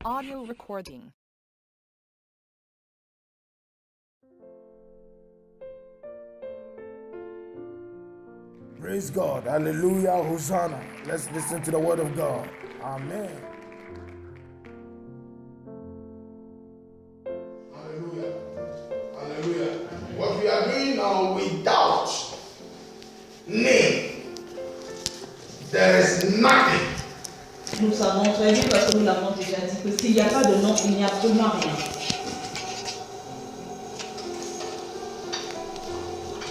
Audio recording. Praise God. Hallelujah. Hosanna. Let's listen to the word of God. Amen. Hallelujah. Hallelujah. What we are doing now, without name, there is nothing. Nous savons très bien, parce que nous l'avons déjà dit, que s'il n'y a pas de nom, il n'y a absolument rien.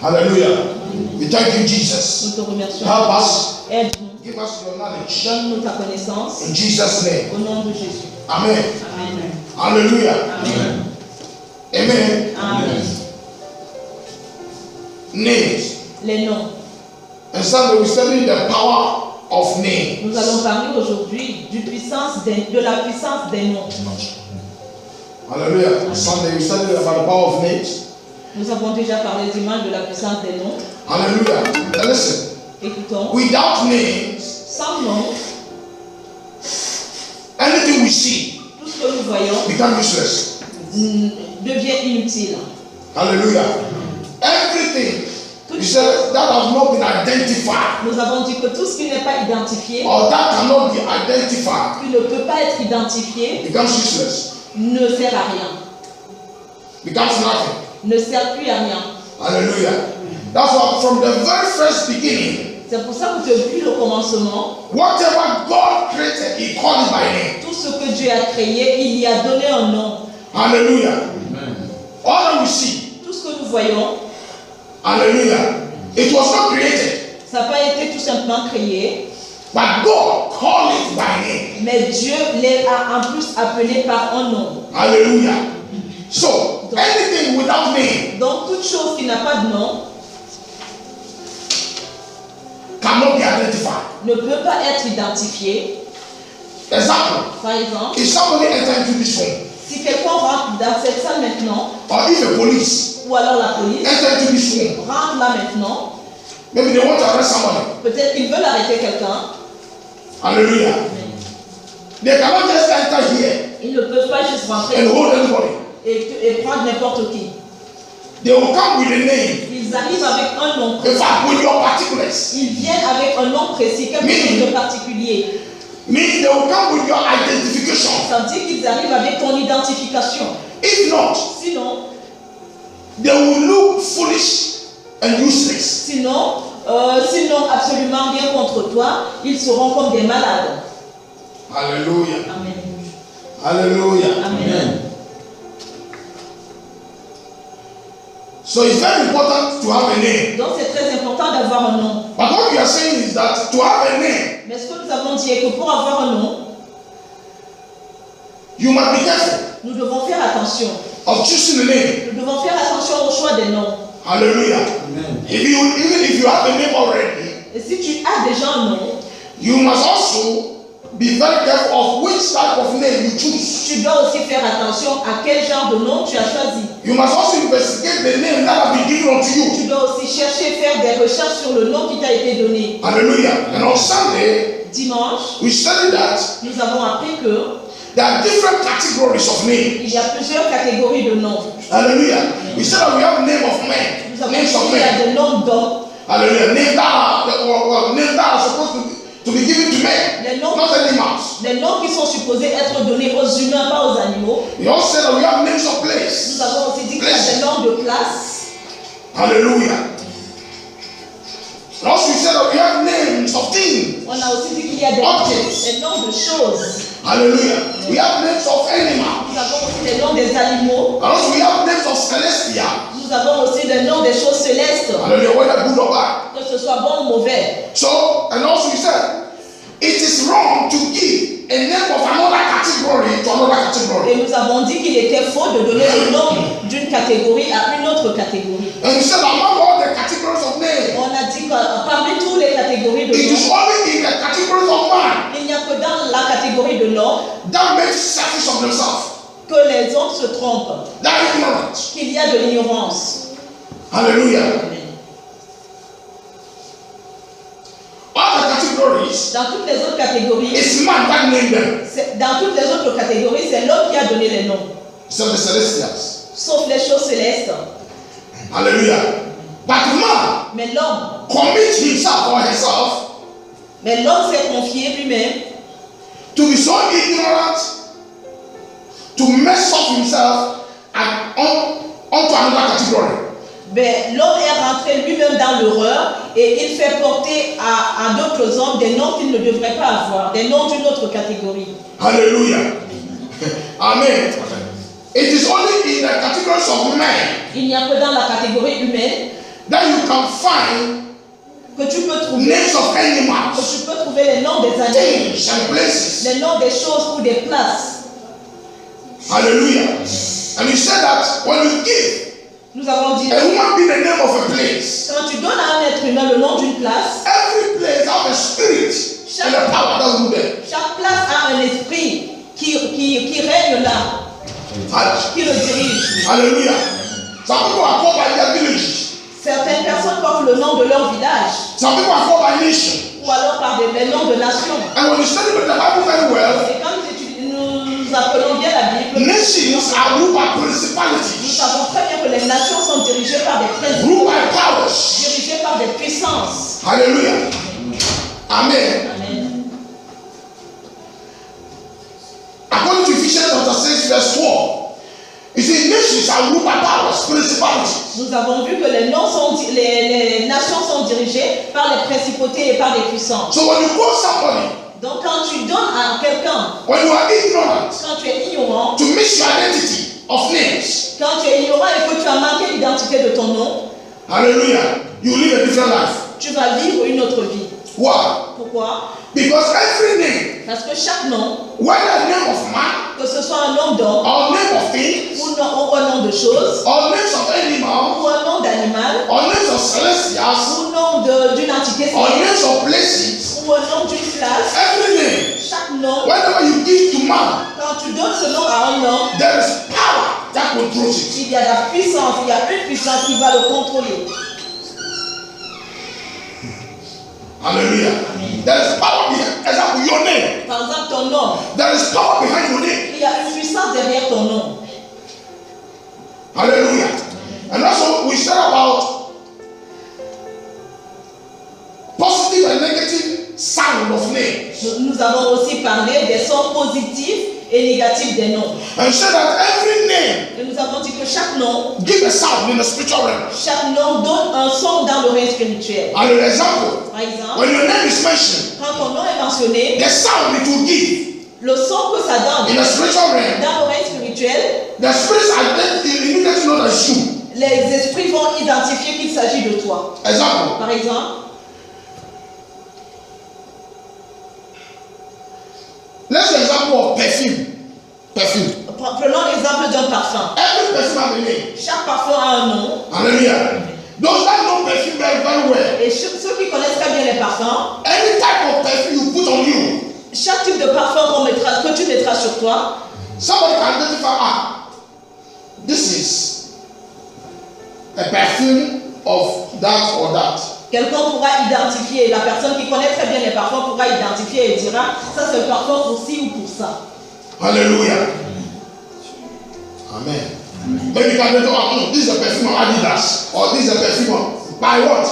Hallelujah. We thank you, Jesus. Nous te remercions. Help us. Aide-nous. Give us your knowledge. Donne-nous ta connaissance. In Jesus' name. Au nom de Jésus. Amen. Amen. Hallelujah. Amen. Amen. Amen. Names. Les noms. And Sunday we study the power of names. Nous allons parler aujourd'hui de la puissance des noms. Hallelujah. Sunday we studied about the power of names. Nous avons déjà parlé dimanche de la puissance des noms. Hallelujah. Now listen. Écoutons. Without names, Sans nom, anything we see tout ce que nous voyons becomes useless. devient inutile. Hallelujah. Everything you said that has not been identified Nous avons dit que tout ce qui n'est pas identifié, or that cannot be identified qui ne peut pas être identifié, becomes useless. ne sert à rien. Becomes nothing. Ne sert plus à rien. Hallelujah. That's why from the very first beginning, C'est pour ça que depuis le commencement, whatever God created, He called it by name. tout ce que Dieu a créé, il y a donné un nom. Hallelujah. All that we see, Tout ce que nous voyons, hallelujah, it was not created, ça n'a pas été tout simplement créé, but God called it by name. mais Dieu les a en plus appelés par un nom. Hallelujah. So, anything without name Donc toute chose qui n'a pas de nom cannot be identified. ne peut pas être identifiée. Example, Par exemple, if somebody enters into this room, si quelqu'un rentre dans cette salle maintenant, or if a police ou alors la police enters into this room, rentre là maintenant, maybe they want to arrest somebody. peut-être qu'ils veulent arrêter quelqu'un, Hallelujah. They cannot just enter here ils ne peuvent pas juste rentrer and hold anybody. et prendre n'importe qui. They will come with a name. Ils arrivent avec un nom In précis. fact, with your particulars. Ils viennent avec un nom précis, quelque chose de particulier. Means they will come with your identification. Ça veut dire qu'ils arrivent avec ton identification. If not, Sinon, they will look foolish and useless. s'ils n'ont absolument rien contre toi, ils seront comme des malades. Hallelujah. Amen. Hallelujah. Amen. So it's very important to have a name. Donc c'est très important d'avoir un nom. But what we are saying is that to have a name, Mais ce que nous avons dit est que pour avoir un nom, you must be careful nous devons faire attention. of choosing a name. Nous devons faire attention au choix des noms. Hallelujah. Even if you have a name already, Et si tu as déjà un nom, you must also be very careful of which type of name you choose. tu dois aussi faire attention à quel genre de nom tu as choisi. You must also investigate the name that has been given unto you. Tu dois aussi chercher, faire des recherches sur le nom qui t'a été donné. Hallelujah. And on Sunday, Dimanche, we studied that nous avons appris que there are different categories of names. il y a plusieurs catégories de noms. Hallelujah. We said that we have name of men, Nous avons names dit of qu'il y a men. des noms d'hommes, Hallelujah. Names that are supposed to be given to men, les noms, not animals. les noms qui sont supposés être donnés aux humains, pas aux animaux. We also said that we have names of Nous place. avons aussi dit qu'il y a des noms de place. Hallelujah. And also we said that we have names of things. On a aussi dit qu'il y a des noms de choses. Hallelujah. We have names of animals. Nous avons aussi des noms des animaux. And also we have names of celestial. Nous avons aussi des noms des choses célestes, Hallelujah. Whether good or bad. que ce soit bon ou mauvais. So, and also we said, it is wrong to give a name of another category to another category. Et nous avons dit qu'il était faux de donner le nom d'une catégorie à une autre catégorie. And we said among all the categories of names, On a dit que parmi toutes les catégories de it is noms, only in the categories of man il n'y a que dans la catégorie de noms that makes selfish of themselves. que les autres se trompent, That ignorance. qu'il y a de l'ignorance. Hallelujah. All the categories, Dans toutes les autres catégories, it's man that named them. dans toutes les autres catégories, c'est l'homme qui a donné les noms. Except the celestials. Sauf les choses célestes. Hallelujah. But man Mais l'homme commits himself or herself s'est confié lui-même to be so ignorant, to mess up himself onto another category. Mais l'homme est rentré lui-même dans l'horreur et il fait porter à d'autres hommes des noms qu'il ne devrait pas avoir, des noms d'une autre catégorie. Hallelujah. Amen. It is only in the categories of men Il n'y a que dans la catégorie humaine that you can find que tu peux trouver, names of animals, les noms des animaux, things, and places. les noms des choses ou des places. Hallelujah. And you said that when you give Nous avons dit, a woman be the name of a place, quand tu donnes à un être humain le nom d'une place, every place has a spirit and a power that will there. chaque place a un esprit qui règne là, qui le dirige. Hallelujah. Some people are called by their villages. Certaines personnes portent le nom de leur village, Some people are called by nation. ou alors par les noms de nations. And when you study the Bible very well, Et quand nous appelons bien la Bible, nations are ruled by nous principalities, savons très bien que les nations sont dirigées par des principes, ruled by powers. dirigées par des puissances. Hallelujah. Amen. Amen. According to Ephesians chapter 6, verse 12, you see, nations are ruled by powers, principalities. Nous avons vu que les nations sont dirigées par les principautés et par les puissances. So when you call somebody, Donc quand tu donnes à quelqu'un, when you are ignorant, quand tu es ignorant, to miss your identity of names, quand tu es ignorant et que tu as manqué l'identité de ton nom, hallelujah, you live a different life. tu vas vivre une autre vie. Why? Pourquoi? Because every name, Parce que chaque nom, whether name of man, que ce soit un nom d'homme, or name of things, ou un nom de choses, or names of animal, ou un nom d'animal, or names of celestials, ou nom d'une entité or céleste, names of places, ou un nom d'une place, every name, chaque nom, whenever you give to man, quand tu donnes ce nom à un homme, there is power that controls it. il y a la puissance, il y a une puissance qui va le contrôler. Hallelujah. There is power behind, example, your name. Par exemple, ton nom, There is power behind your name. il y a une puissance derrière ton nom. Hallelujah. And also, we said about positive and negative sound of names. Nous avons aussi parlé des sons positifs et négatifs des noms. And said that every name Et nous avons dit que chaque nom, give a sound in the spiritual realm. chaque nom donne un son dans le règne spirituel. And an example, Par exemple, when your name is mentioned, quand ton nom est mentionné, the sound it will give le son que ça donne in the spiritual realm, dans le règne spirituel, the spirits immediately know that it's you. les esprits vont identifier qu'il s'agit de toi. Example, Par exemple, let's say example of perfume. Perfume. prenons l'exemple d'un parfum. Every perfume has a name. Chaque parfum a un nom. Hallelujah. Those that know perfume very, very well, Et ceux qui connaissent très bien les parfums, any type of perfume you put on you, chaque type de parfum que tu mettras sur toi, somebody can identify, this is a perfume of that or that. quelqu'un pourra identifier, la personne qui connaît très bien les parfums pourra identifier et dira, ça c'est le parfum pour ci ou pour ça. Hallelujah. Amen. Maybe you can identify, this is a perfume of Adidas, or this is a perfume of, by what?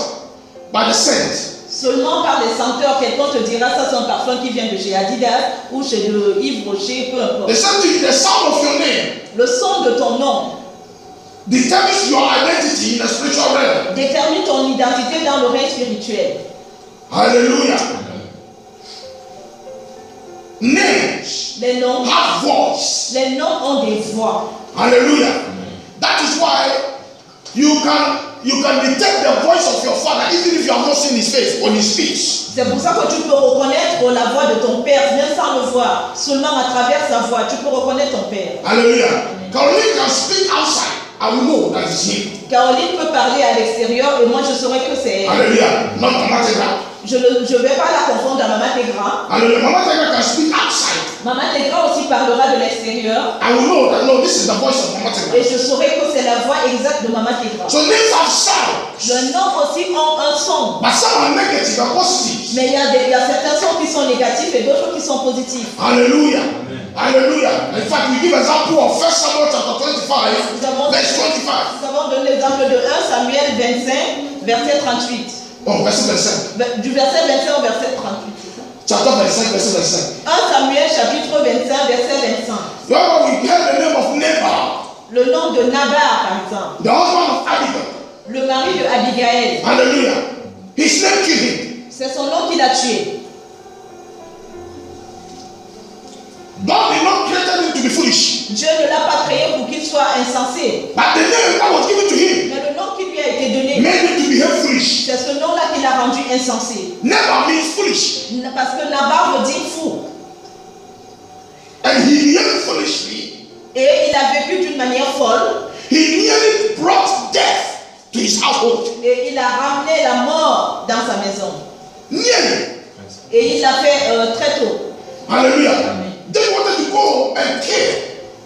By the scent. Seulement par les senteurs, quelqu'un te dira, ça c'est un parfum qui vient de chez Adidas ou chez Yves Rocher, peu importe. The same thing, the sound of your name Le son de ton nom determines your identity in the spiritual realm. détermine ton identité dans le règne spirituel. Hallelujah. Names Les noms, have voice. les noms ont des voix. Hallelujah. That is why you can detect the voice of your father even if you have not seen his face on his speech. C'est pour ça que tu peux reconnaître la voix de ton père, même sans le voir. Seulement à travers sa voix, tu peux reconnaître ton père. Hallelujah. Caroline can speak outside. I will know that it's him. Caroline peut parler à l'extérieur et moi je saurais que c'est elle. Hallelujah. Not Mama Tegra. Je ne vais pas la confondre à Maman Tegra. Hallelujah. Mama Tegra can speak outside. Maman Tegra aussi parlera de l'extérieur. I will know that no, this is the voice of Mama Tegra. Et je saurais que c'est la voix exacte de Maman Tegra. So names have sound. Le nom aussi ont un son. But some are negative and positive. Mais il y a certains sons qui sont négatifs et d'autres qui sont positifs. Hallelujah. Hallelujah. In fact, we give example of 1 Samuel chapter 25, verse 25. Nous avons donné l'exemple de 1 Samuel 25, verset 38. Oh, verset 25. Du verset 25 au verset 38, c'est ça? Chapter 25, verset 25. 1 Samuel chapitre 25, verset 25. Remember, we heard the name of Nabal, Le nom de Nabar, par exemple. the husband of Abigail. Le mari de Abigail. Hallelujah. His name killed him. C'est son nom qui l'a tué. God did not create him to be foolish. Dieu ne l'a pas créé pour qu'il soit insensé. But the name that was given to him Mais le nom qui lui a été donné, made him to behave foolish. c'est ce nom-là qui l'a rendu insensé. Nabal means foolish. Parce que Nabar veut dire fou. And he behaved foolishly. Et il a vécu d'une manière folle. He nearly brought death to his household. Et il a ramené la mort dans sa maison. Nearly. Et il l'a fait très tôt. Hallelujah. Amen. They wanted to go and kill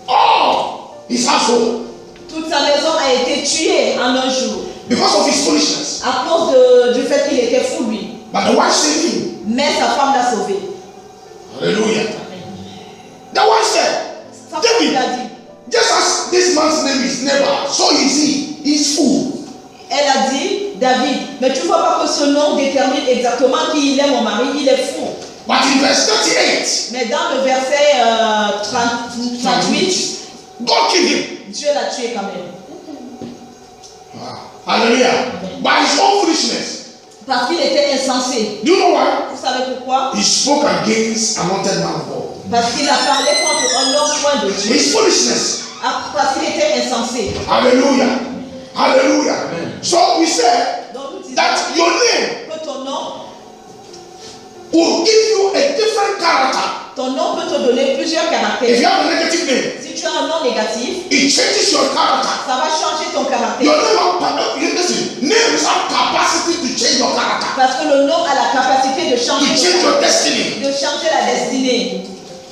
all his household Toute sa maison a été tuée en un jour. because of his foolishness. À cause du fait qu'il était fou, lui. But the wife saved him. Mais sa femme l'a sauvé. Hallelujah. The wife said, Sa femme lui David, a dit. just as this man's name is Nabal, so is he. He's fool. Elle a dit, David, mais tu vois pas que ce nom détermine exactement qui il est, mon mari, il est fou. But in verse 38, Mais dans le verset 38, God killed him. Dieu l'a tué quand même. Hallelujah. By his own foolishness. Parce qu'il était insensé. Do you know why? Vous savez pourquoi? He spoke against anointed man of God. Parce qu'il a parlé contre un homme loin de Dieu. His foolishness. Parce qu'il était insensé. Hallelujah. Hallelujah. So we said Donc nous disons that your name que ton nom will give you a different character. Ton nom peut te donner plusieurs If caractères. you have a negative name, Si tu as un nom négatif, it changes your character. ça va changer ton Your caractère. names have capacity to change your character, Parce que le nom a la capacité de to changer, change your destiny. de changer la destinée.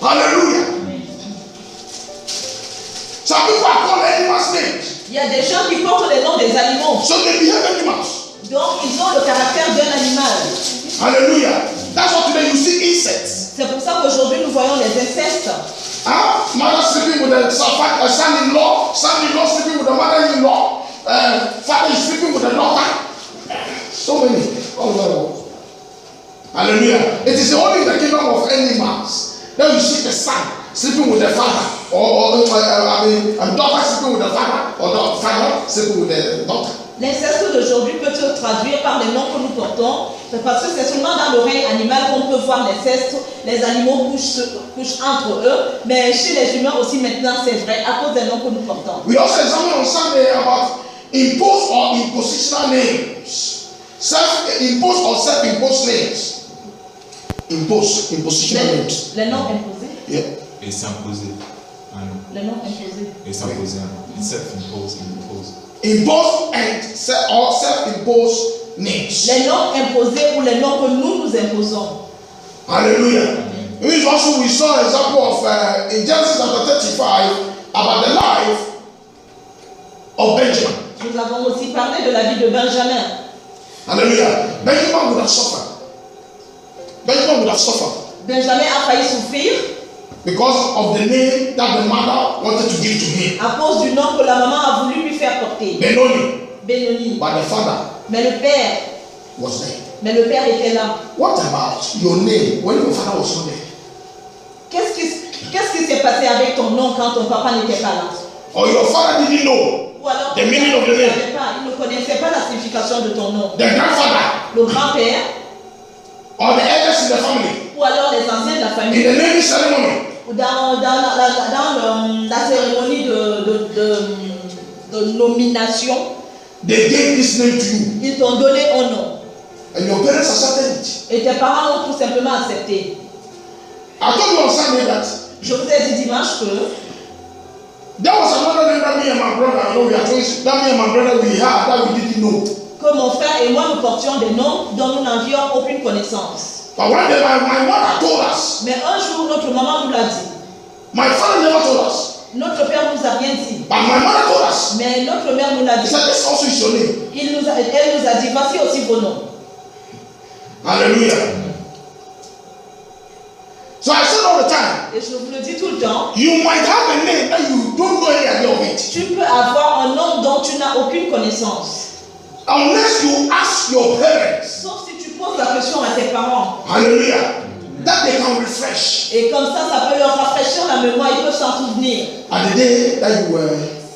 Hallelujah. Some people are called animals' names, Il y a des gens qui portent les noms des animaux. so they behave animals. Donc, ils ont le caractère d'un animal. Hallelujah. That's why today you see insects. C'est pour ça qu'aujourd'hui, nous voyons les incestes. Mother sleeping with a son-in-law, son-in-law sleeping with a mother-in-law, father is sleeping with a daughter. So many. Oh, Lord. Hallelujah. It is only in the kingdom of animals that you see the son sleeping with the father, or daughter sleeping with the father, or the father sleeping with the daughter. L'inceste d'aujourd'hui peut se traduire par les noms que nous portons, parce que c'est seulement dans le règne animal qu'on peut voir l'inceste. Les animaux couchent entre eux, mais chez les humains aussi maintenant c'est vrai à cause des noms que nous portons. We also examined on Sunday about imposed or impositional names, self-imposed or self-imposed names. Impositional names. Les noms imposés. Yeah. Et s'imposer. Les noms imposés. Et s'imposer. Self-impose, impose. Imposed and or self-imposed names. Les noms imposés ou les noms que nous nous imposons. Hallelujah. Which also we saw an example of in Genesis chapter 35 about the life of Benjamin. Nous avons aussi parlé de la vie de Benjamin. Hallelujah. Benjamin would have suffered. Benjamin would have suffered Benjamin a failli souffrir because of the name that the mother wanted to give to him. à cause du nom que la maman a voulu lui faire porter. Benoni. Benoni. But the father Mais le père, was there. était là. What about your name when your father was not there? Qu'est-ce qui s'est passé avec ton nom quand ton papa n'était pas là? Or your father didn't know Ou alors the meaning of the name? il ne connaissait pas la signification de ton nom. The grandfather Le grand-père, or the elders in the family ou alors les anciens de la in famille, the naming ceremony. ou dans la cérémonie de nomination, They gave this name to you, ils t'ont donné un nom. and your parents accepted it. Et tes parents ont tout simplement accepté. I told you on Sunday that Je vous ai dit dimanche que there was another name that me and my brother, I know we are twins, that me and my brother we had that we didn't know. mon frère et moi nous portions des noms dont nous n'avions aucune connaissance. But one day my mother told us, Mais un jour, notre maman nous l'a dit. my father never told us, Notre père nous a rien dit. but my mother told us. Mais notre mère nous l'a He dit. said, this also is your name. Elle nous a dit, voici aussi vos noms. Hallelujah. So I said all the time, Et je vous le dis tout le temps, you might have a name that you don't know any idea of it. tu peux avoir un nom dont tu n'as aucune connaissance. Unless you ask your parents, Sauf si tu poses la question à tes parents. hallelujah, that they can refresh Et comme ça peut leur rafraîchir la mémoire, ils peuvent s'en souvenir. at the day that you were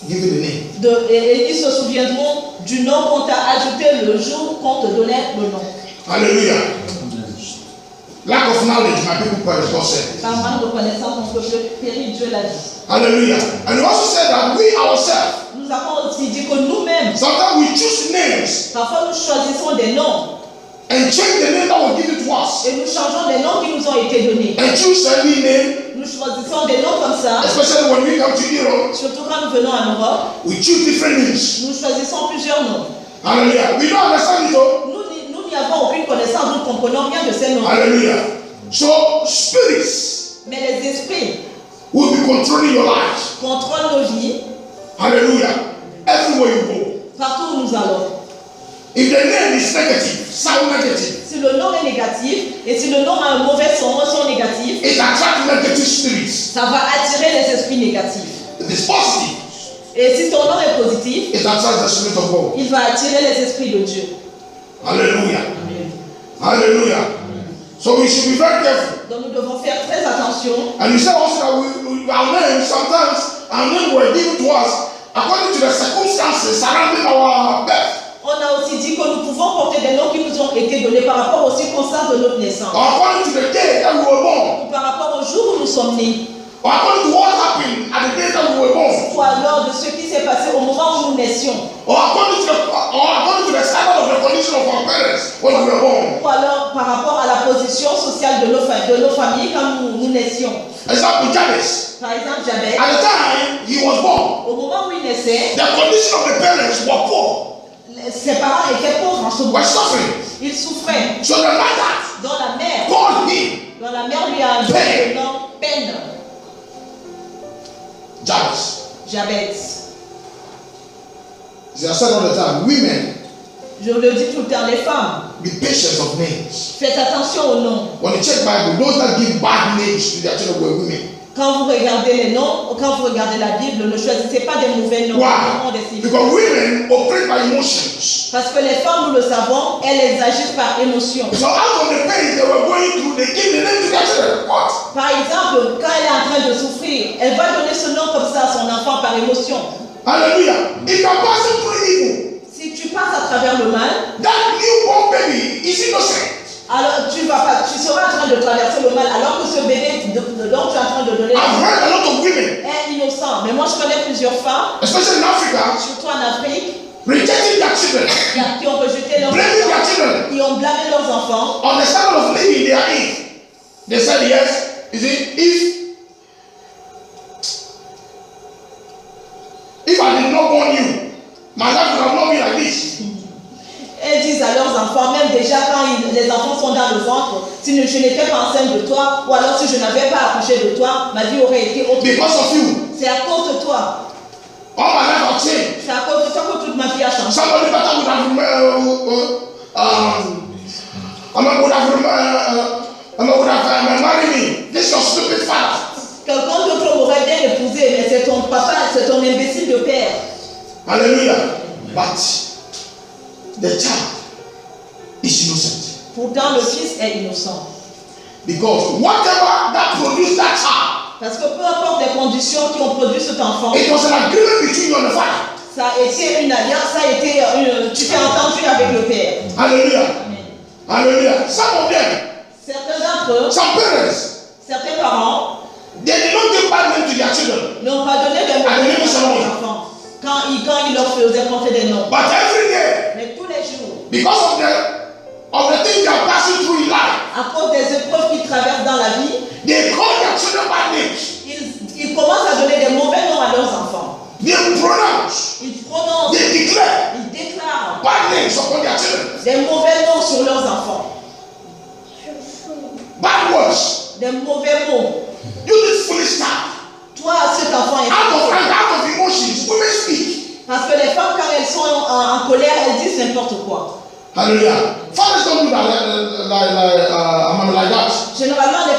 given the name. Et ils se souviendront du nom qu'on t'a ajouté le jour qu'on te donnait le nom. Hallelujah. Lack of knowledge, my people perish, God said. Par manque de connaissance, on peut périr, Dieu l'a dit. Hallelujah. And he also said that we ourselves, Nous avons aussi dit que nous-mêmes, sometimes we choose names parfois nous choisissons des noms and change the name that was given to us. et nous changeons des noms qui nous ont été donnés. And choose any name, Nous choisissons des noms comme ça, especially when we come to Europe, surtout quand nous venons en Europe, we choose different names. nous choisissons plusieurs noms. Hallelujah. We don't understand it all. Nous n'y avons aucune connaissance, nous ne comprenons rien de ces noms. Hallelujah. So spirits Mais les esprits will be controlling your life. contrôlent nos vies Hallelujah. Everywhere you go. partout où nous allons. If the name is negative, sound negative, Si le nom est négatif et si le nom a un mauvais son négatif, it attracts negative spirits. ça va attirer les esprits négatifs. If it's positive, Et si ton nom est positif, it attracts the spirit of God. il va attirer les esprits de Dieu. Hallelujah. Hallelujah. So we should be very careful. Donc nous devons faire très attention. And you said also that our names, sometimes our names were given to us according to the circumstances surrounding our birth, On a aussi dit que nous pouvons porter des noms qui nous ont été donnés par rapport aux circonstances de notre naissance. or according to the day that we were born, Ou par rapport au jour où nous sommes nés. or according to what happened at the day that we were born, Ou alors de ce qui s'est passé au moment où nous naissions. or according to the standard of the condition of our parents when we were born. Ou alors par rapport à la position sociale de nos familles quand nous naissions. Example, Jabez. Par exemple, Jabez, At the time he was born, au moment où il naissait, the condition of the parents were poor, ses parents étaient pauvres en ce moment. were suffering. Il souffrait. So the mother Dont la mère lui a donné le nom peine. Jabez. Jabez. As I said all the time, women, Je le dis tout le temps, les femmes, be patient of names. faites attention aux noms. When you check Bible, those that give bad names to their children were women. Quand vous regardez les noms, quand vous regardez la Bible, ne choisissez pas des mauvais noms. Why? Because women operate by emotions. Parce que les femmes, nous le savons, elles agissent par émotion. So out of the pain they were going through, they give the name to their children. What? Par exemple, quand elle est en train de souffrir, elle va donner ce nom comme ça à son enfant par émotion. Hallelujah. If you are passing through evil, Si tu passes à travers le mal, that newborn baby is innocent. alors tu seras en train de traverser le mal, alors que ce bébé dont tu es en train de donner I've heard a lot of women, est innocent. Mais moi, je connais plusieurs femmes, especially in Africa, surtout en Afrique, rejecting their children, qui ont rejeté leurs blaming their enfants, children qui ont blâmé leurs enfants. on the standard of living they are in. They said yes. You see, if I did not born you, my life would have not been like this. Elles disent à leurs enfants, même déjà quand les enfants sont dans le ventre, si je n'étais pas enceinte de toi, ou alors si je n'avais pas accouché de toi, ma vie aurait été autre. Because of you, C'est à cause de toi. all my life have changed. C'est à cause de toi que toute ma vie a changé. Somebody better would have married me. This is your stupid father. Quelqu'un d'autre m'aurait bien épousé, mais c'est ton papa, c'est ton imbécile de père. Hallelujah. But the child is innocent. Pourtant, le fils est innocent. Because whatever that produced that child, Parce que peu importe les conditions qui ont produit cet enfant, it was an agreement between you and the father. ça a été une alliance, ça a été tu t'es entendu avec le père. Hallelujah. Amen. Hallelujah. Some of them, Certains d'entre eux, some parents, certains parents, they did not give bad name to their children. n'ont pas donné de mauvais noms à leurs enfants quand ils leur faisaient porter des noms. But every day, Mais tous les jours, because of the things they are passing through in life, à cause des épreuves qu'ils traversent dans la vie, they call their children bad names. ils commencent à donner des mauvais noms à leurs enfants. They pronounce, Ils prononcent, they declare ils déclarent bad names upon their children. des mauvais noms sur leurs enfants. Bad words. Des mauvais mots. You this foolish child. Toi, cet enfant est Out of fou. anger, out of emotions, women speak. Parce que les femmes, quand elles sont en colère, elles disent n'importe quoi. Hallelujah. Fathers don't do that like that. Généralement, les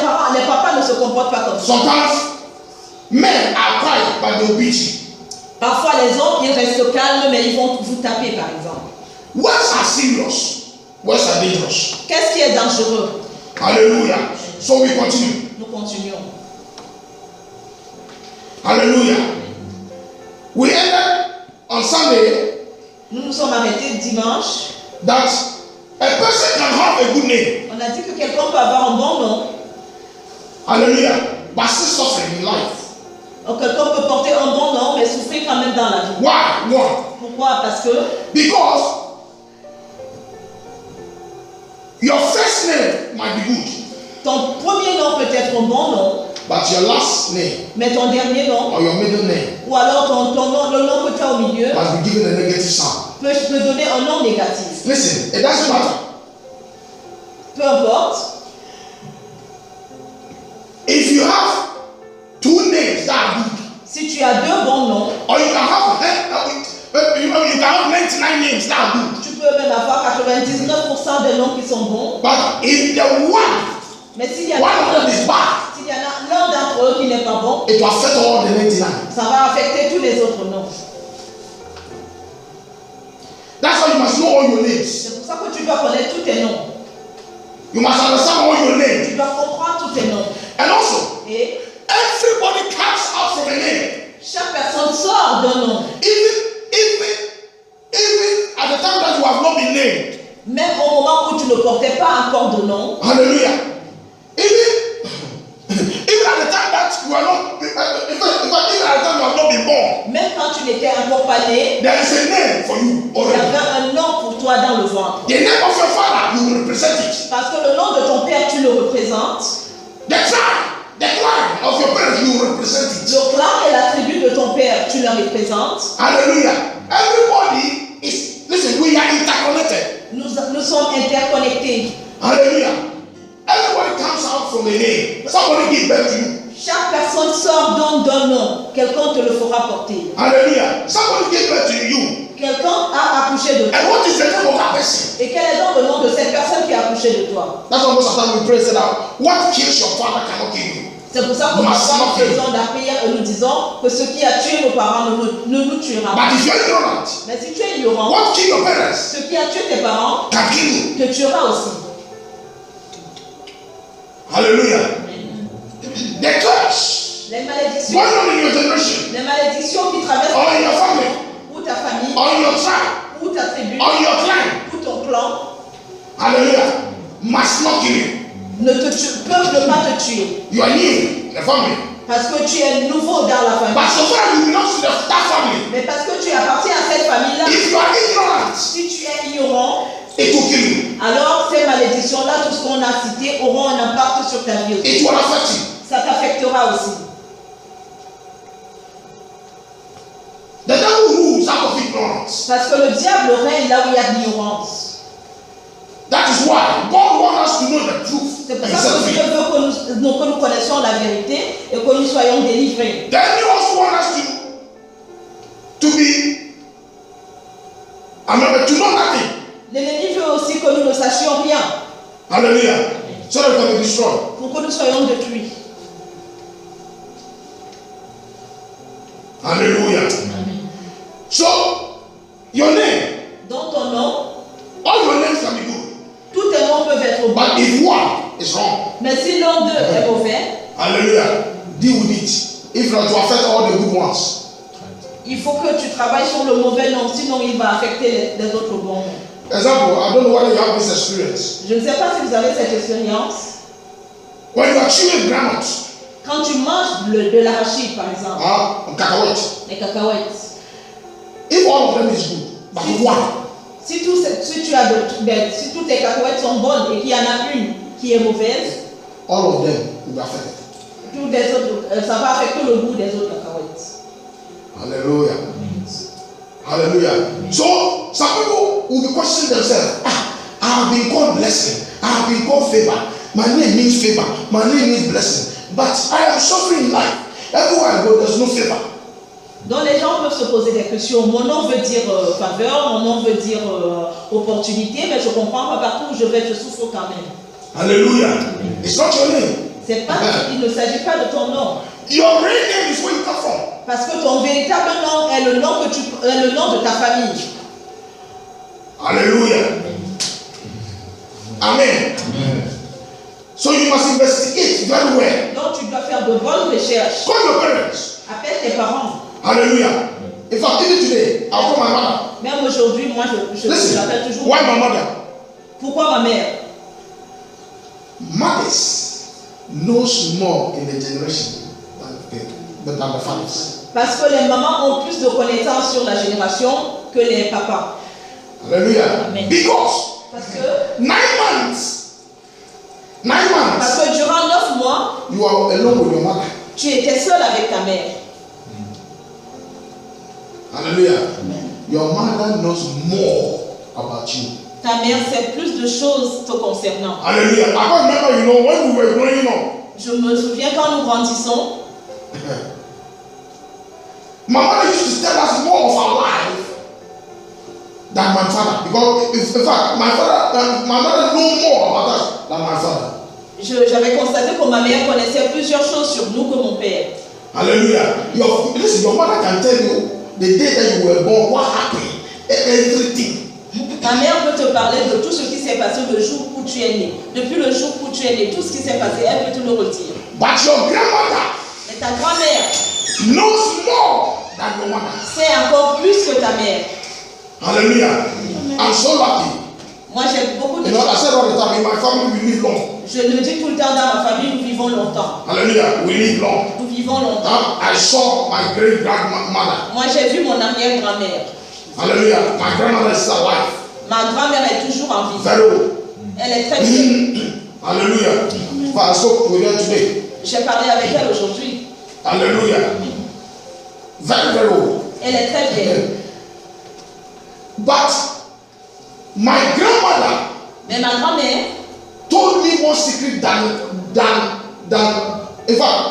papas ne comportent pas comme ça. Sometimes men are quiet, but they'll beat you. Parfois, les hommes, ils restent calmes, mais ils vont vous taper, par exemple. Words are serious. Words are dangerous. Qu'est-ce qui est dangereux? Hallelujah. So we continue. Nous continuons. Hallelujah. We ended on Sunday Nous nous sommes arrêtés dimanche. that a person can have a good name. On a dit que quelqu'un peut avoir un bon nom. Hallelujah. But still suffering in life. Donc, quelqu'un peut porter un bon nom, mais souffrir quand même dans la vie. Why? Why? Pourquoi? Parce que Because your first name might be good, ton premier nom peut être un bon nom, but your last name mais ton dernier nom, or your middle name ou alors ton nom, le nom que tu as au milieu, must be given a negative sound. peut donner un nom négatif. Listen, it doesn't matter. Peu importe. If you have two names that are good, Si tu as deux bons noms, or you can have 99 names that are good, tu peux même avoir 99% des noms qui sont bons. but if the one Mais s'il y en of a them is bad, l'un d'entre eux qui n'est pas bon, it will affect all the 99. ça va affecter tous les autres noms. That's why you must know all your names. C'est pour ça que tu dois connaître tous tes noms. You must understand all your names. Tu dois comprendre tous tes noms. And also, Et everybody comes out from a name. chaque personne sort d'un nom. Even at the time that you have not been named. Même au moment où tu ne portais pas encore de nom. Hallelujah. Even at the time that you are not, even at the time you have not been born, Même quand tu n'étais encore pas né, there is a name for you il y already. avait un nom pour toi dans le ventre. The name of your father, you will represent it. Parce que le nom de ton père, tu le représentes. The clan of your parents, you will represent it. Le clan et la tribu de ton père, tu le représentes. Hallelujah. Everybody is, listen, we are interconnected. Nous sommes interconnectés. Hallelujah. Everybody comes out from a name. Somebody give birth to you. Chaque personne sort d'un nom. Quelqu'un te le fera porter. Hallelujah. Somebody give birth to you. Quelqu'un a accouché de toi. And what is the name of that person? Et quel est donc le nom de cette personne qui a accouché de toi? That's why most of the time we pray and say that what kills your father cannot kill you. C'est pour ça que nous faisons la prière et nous disons que ce qui a tué nos parents ne nous tuera pas. But if you're ignorant, Mais si tu es ignorant, what kills your parents ce qui a tué tes parents can kill you. te tuera aussi. Hallelujah. The curse Les malédictions, going on in your generation, les malédictions qui traversent or in your family, ou ta famille, or in your tribe, ou ta tribu, or in your clan, ou ton clan, hallelujah, must not kill you. peuvent ne pas te tuer. You are new in the family. Parce que tu es nouveau dans la But famille. so far you belong to that family. Mais parce que tu appartiens à cette famille-là, If you are ignorant, si tu es ignorant, it will kill you. alors ces malédictions-là, tout ce qu'on a cité, auront un impact sur ta vie aussi. It will affect you. Ça t'affectera aussi. The devil rules out of ignorance. Parce que le diable règne là où il y a de l'ignorance. That is why God wants us to know the truth C'est pour and ça set que free. Dieu veut que nous connaissions la vérité et que nous soyons délivrés. Then He also wants us to know nothing. L'ennemi veut aussi que nous ne sachions rien, Hallelujah. So that we can be destroyed. pour que nous soyons détruits. Hallelujah. So, your name, Dans ton nom, all your names can be good. tous tes noms peuvent être bons. But if one is wrong, Mais si l'un d'eux est mauvais, hallelujah, deal with it. If not, to affect all the good ones. il faut que tu travailles sur le mauvais nom, sinon il va affecter les autres bons noms. Example, I don't know whether you have this experience. Je ne sais pas si vous avez cette expérience. When you are chewing groundnut, Quand tu manges de l'arachide, par exemple, cacahuete, les cacahuètes, if all of them is good, but one, si toutes tes cacahuètes sont bonnes et qu'il y en a une qui est mauvaise, all of them will be affected. toutes les autres, ça va affecter le goût des autres cacahuètes. Hallelujah. Hallelujah. So some people will be questioning themselves. I have been called blessing. I have been called favor. My name means favor. My name means blessing. But I am suffering in life. Everywhere I go, there's no favor. Donc les gens peuvent se poser des questions. Mon nom veut dire faveur, mon nom veut dire opportunité, mais je comprends pas partout où je vais, je souffre quand même. Hallelujah. It's not your name. C'est pas, il ne s'agit pas de ton nom. Your real name is where you come from. Parce que ton véritable nom est le nom de ta famille. Hallelujah. Amen. So you must investigate very well. Donc tu dois faire de bonnes recherches. Call your parents. Appelle tes parents. Hallelujah. In fact, even today, I'll call my mother. Même aujourd'hui, moi je Listen, l'appelle toujours. why my mother? Pourquoi ma mère? Mothers knows more in the generation than the fathers. Parce que les mamans ont plus de connaissances sur la génération que les papas. Hallelujah. Amen. Because Parce que 9 months, Parce que durant 9 mois, you are alone with your mother. tu étais seul avec ta mère. Hallelujah. Your mother knows more about you. Ta mère sait plus de choses te concernant. Hallelujah. I can remember, you know, when we were growing up, Je me souviens quand nous grandissons, my mother used to tell us more of our life than my father. Because, in fact, my mother knew more about us than my father. j'avais constaté que ma mère connaissait plusieurs choses sur nous que mon père. Hallelujah. Listen, your mother can tell you the day that you were born, what happened, everything. Ta mère peut te parler de tout ce qui s'est passé le jour où tu es né. Depuis le jour où tu es né, tout ce qui s'est passé, elle peut te le redire. But your grandmother Mais ta grand-mère knows more than your mother. sait encore plus que ta mère. Hallelujah. I'm so lucky. Moi, j'ai beaucoup de You know, I chance. said all the time, in my family we live long. Je le dis tout le temps, dans ma famille, nous vivons longtemps. Hallelujah. We live long. Nous vivons longtemps. I saw my great grandmother. Moi, j'ai vu mon arrière-grand-mère. Hallelujah. My grandmother is alive. Ma grand-mère est toujours en vie. Very old. Elle est très vieille. Hallelujah. But I spoke with her today. J'ai parlé avec elle aujourd'hui. Hallelujah. Very, very old. Elle est très vieille. But my grandmother Mais ma grand-mère told me more secret than in fact,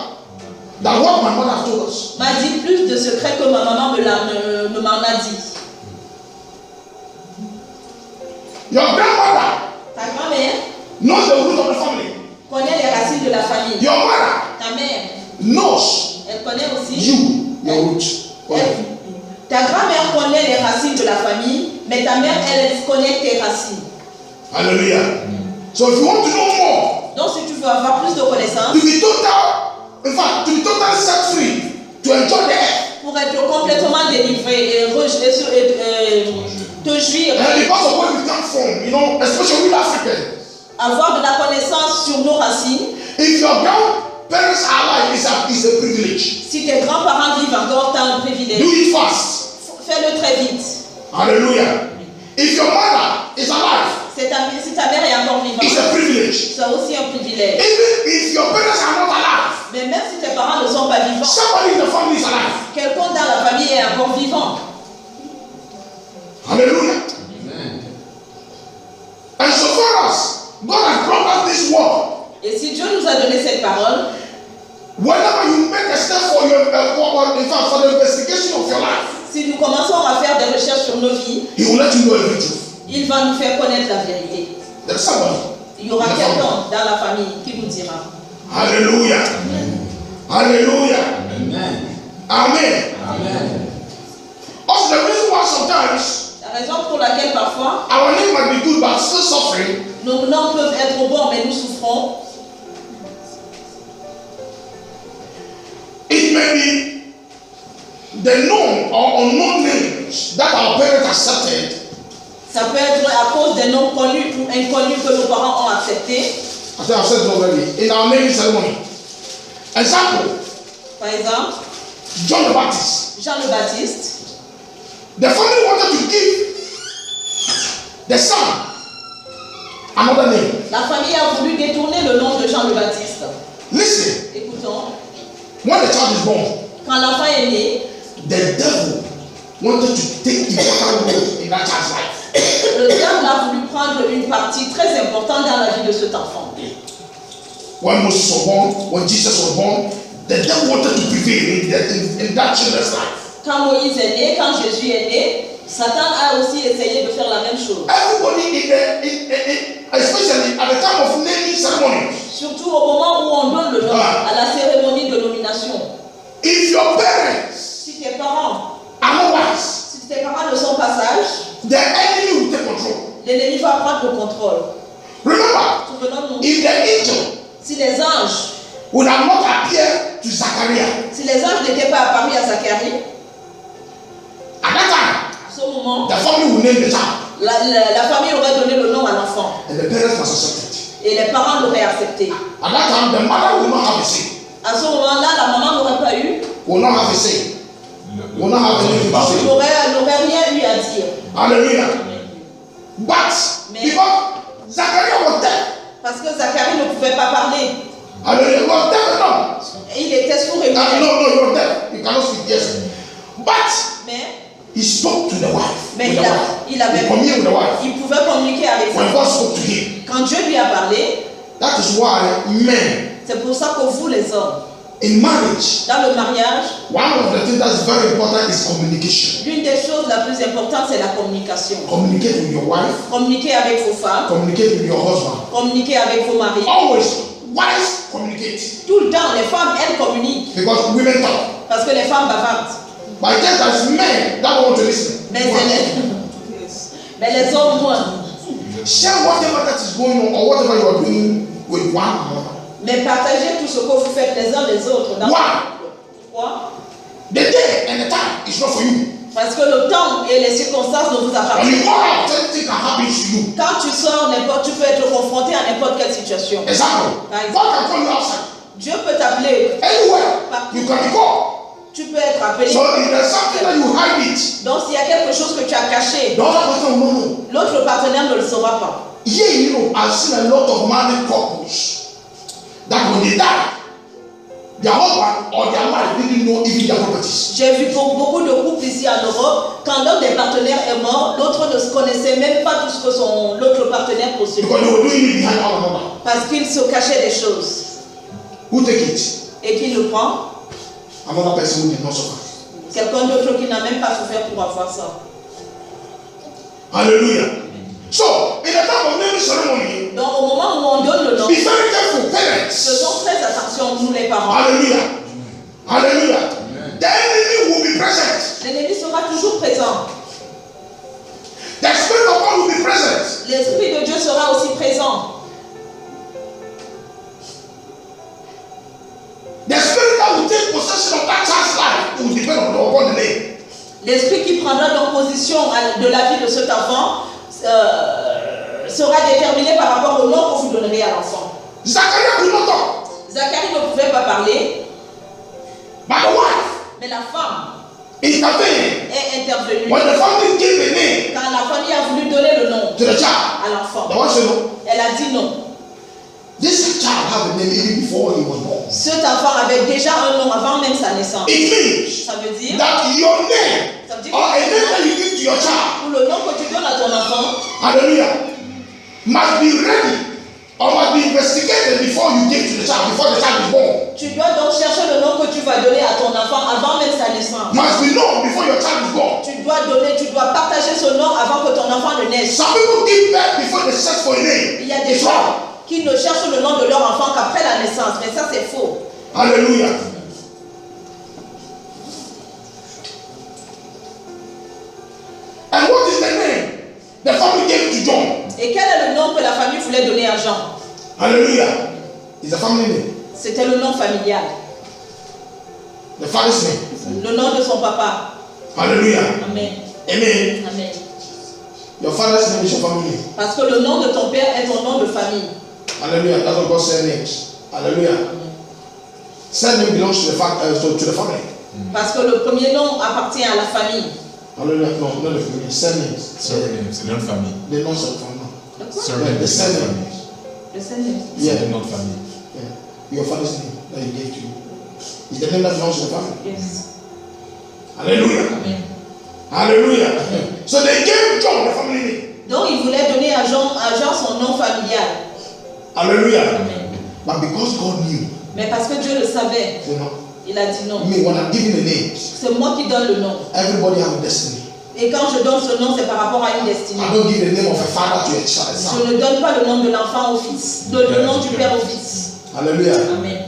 than what my mother told us. m'a dit plus de secrets que ma maman ne m'en a dit. Your grandmother Ta grand-mère knows the root of the family. connaît les racines de la famille. Your mother Ta mère, knows elle connaît aussi. your root. Ta grand-mère connaît les racines de la famille, mais ta mère, elle connaît tes racines. Hallelujah. So if you want to know more, Donc, si tu veux avoir plus de connaissances, to be total set free, to enjoy the earth, pour être complètement délivré et te jouir, and because of where we come from, you know, especially with Africans, avoir de la connaissance sur nos racines. if your grandparents are alive, it's a privilege. Si tes grands-parents vivent encore, tu as un privilège. Do it fast. Fais-le très vite. Hallelujah. If your mother is alive, Si ta mère est encore it's vivante, a privilege. c'est aussi un privilège. Even if your parents are not alive, Mais même si tes parents ne sont pas vivants, somebody in the family is alive. quelqu'un dans la famille est encore vivant. Hallelujah. And so far as God has brought us this word, Et si Dieu nous a donné cette parole, whenever you make a step for your, for the investigation of your life, si nous commençons à faire des recherches sur nos vies, He will let you know every truth. il va nous faire connaître la vérité. There's somebody. Il y aura quelqu'un dans la famille qui nous dira. Hallelujah. Hallelujah. Amen. Amen. Amen. Also, the reason why sometimes La raison pour laquelle parfois our name might be good but still suffering, nos noms peuvent être bons mais nous souffrons, it may be the known or unknown names that our parents accepted. ça peut être à cause des noms connus ou inconnus que nos parents ont acceptés. I think I've said it already. In our naming ceremony. Example, Par exemple, John the Baptist. Jean le Baptiste, The family wanted to give the son another name. la famille a voulu détourner le nom de Jean le Baptiste. Listen, Écoutons, when the child is born, quand l'enfant est né, the devil wanted to take important role in that child's life. le diable a voulu prendre une partie très importante dans la vie de cet enfant. When Moses was born, when Jesus was born, the devil wanted to prevail in that children's life. Quand Moïse est né, quand Jésus est né, Satan a aussi essayé de faire la même chose. Everybody especially at the time of naming ceremonies, Surtout au moment où on donne le nom, à la cérémonie de nomination. If your parents Si tes parents, are not wise, si tes parents ne sont pas sages, the enemy will take control. l'ennemi va prendre le contrôle. Remember, Souvenons-nous, if the angel si les anges, would have not appeared to Zachariah si les anges n'étaient pas apparus à Zacharie, at that time, à ce moment, the family will name the child, la famille aurait donné le nom à l'enfant and the parents must accept it. et les parents l'auraient accepté. At that time, the mother will not have a say. À ce moment-là, la maman n'aurait pas eu, Will not have a say. Le- Will not have anything to say. n'aurait rien eu à dire. Hallelujah. But Mais- because Zachariah was dead, Parce que Zacharie ne pouvait pas parler. hallelujah, he was dead no. Et il était sourd et No, muet. no, you are dead. You cannot speak. Yes. But Mais, he spoke to the wife. mais With the wife. il He avait, communed with the wife. il pouvait communiquer avec When sa God femme. spoke to him. Quand Dieu lui a parlé, That is why men c'est pour ça que vous les hommes, in marriage, dans le mariage, one of the things that's very important is communication. l'une des choses la plus importantes, c'est la communication. Communicate with your wife, Communiquer avec vos femmes, communicate with your husband. communiquer avec vos maris. Always, wives communicate. Tout le temps, les femmes, elles communiquent. Because women talk. Parce que les femmes bavardent. But just as men that want to listen. Mais, mais les hommes, moins. Share whatever that is going on or whatever you are doing with one another. Mais partagez tout ce que vous faites les uns les autres. Dans Why? Pourquoi? The day and the time is not for you. Parce que le temps et les circonstances ne vous When appartiennent you go pas. out, anything can happen to you. Quand tu sors, tu peux être confronté à n'importe quelle situation. Example. God can call you outside. Dieu peut t'appeler. Anywhere. You can be called. Tu peux être appelé. So if there's something that you hide it, Donc s'il y a quelque chose que tu as caché, the other person will not know. l'autre partenaire ne le saura pas. Yeah, you know, I've seen a lot of married couples that when they die, their husband or their wife didn't know even their properties. J'ai vu beaucoup de couples ici en Europe, quand l'un des partenaires est mort, l'autre ne se connaissait même pas tout ce que l'autre partenaire possédait. Because they were doing it behind one another. Parce qu'il se cachait des choses. Who take it? Et qui le prend? Another person who did not suffer. Quelqu'un d'autre qui n'a même pas souffert pour avoir ça. Hallelujah. So, in the time of naming ceremony, Donc au moment où on donne le nom, be very careful, parents. faisons très attention, nous les parents. Hallelujah. Hallelujah. The enemy will be present. L'ennemi sera toujours présent. The Spirit of God will be present. L'Esprit de Dieu sera aussi présent. The Spirit that will take possession of that child's life will depend upon the name. L'Esprit qui prendra donc position de la vie de cet enfant sera déterminé par rapport au nom que vous donnerez à l'enfant. Zachariah could not talk, Zacharie ne pouvait pas parler, but the wife mais la femme intervened. est intervenue. When the family gave a name Quand la famille a voulu donner le nom to the child, à l'enfant, the wife said, no, elle a dit non. this child have a name even before he was born. Cet enfant avait déjà un nom avant même sa naissance. It means Ça veut dire, that your name ça veut dire or a name that you give to your child, pour le nom que tu donnes à ton enfant, hallelujah, must be ready or must be investigated before you give to the child, before the child is born. tu dois donc chercher le nom que tu vas donner à ton enfant avant même sa naissance. Must be known before your child is born. Tu dois partager ce nom avant que ton enfant ne naisse. Some people give birth before they search for a name. Il y a des It's gens wrong. qui ne cherchent le nom de leur enfant qu'après la naissance, mais ça c'est faux. Hallelujah. And what is the name the family gave to John? Et quel est le nom que la famille voulait donner à Jean? Hallelujah. It's a family name. C'était le nom familial, The father's name. le nom de son papa. Hallelujah. Amen. Amen. Amen. Your father's name is your family name. Parce que le nom de ton père est ton nom de famille. Hallelujah. That's what God said names. Hallelujah. Surname belongs to the family. Parce que le premier nom appartient à la famille. Hallelujah. No, not the family. Surnames. Surname, c'est le nom de famille. The noms of family. Surname, The c'est le nom de surname. famille. Le Seigneur. Yeah. C'est le nom de famille. Yeah. Your father's name that he gave to you. Is the name that belongs to the family. Yes. Hallelujah. Amen. Hallelujah. So they gave John the family name. Donc il voulait donner à Jean son nom familial. Hallelujah. Amen. But because God knew, Mais parce que Dieu le savait, you know, il a dit non. me when I'm giving the names, C'est moi qui donne le nom. everybody have a destiny. Et quand je donne ce nom, c'est par rapport à une destinée. I don't give the name of a father to a child. Je ne donne pas le nom de l'enfant au fils, le nom du père au fils. Hallelujah. Amen.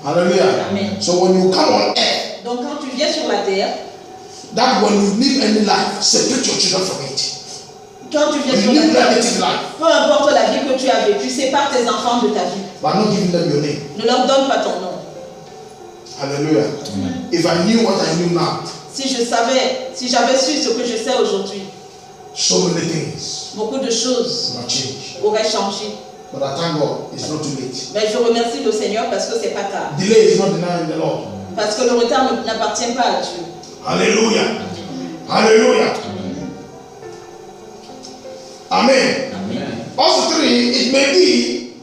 Hallelujah. Amen. So when you come on earth, Donc quand tu viens sur la terre, that when you live any life, separate your children from it. quand tu viens When sur you la live terre, negative life, peu importe la vie que tu as vécue, sépare tes enfants de ta vie. but not giving them your name. Ne leur donne pas ton nom. Hallelujah. If I knew what I knew now, Si j'avais su ce que je sais aujourd'hui, so many things beaucoup de choses will change. auraient changé. But I thank God it's not too late. Mais je remercie le Seigneur parce que c'est pas tard. Delay is not denying the Lord. Parce que le retard n'appartient pas à Dieu. Hallelujah. Hallelujah. Amen. Also, three, it may be,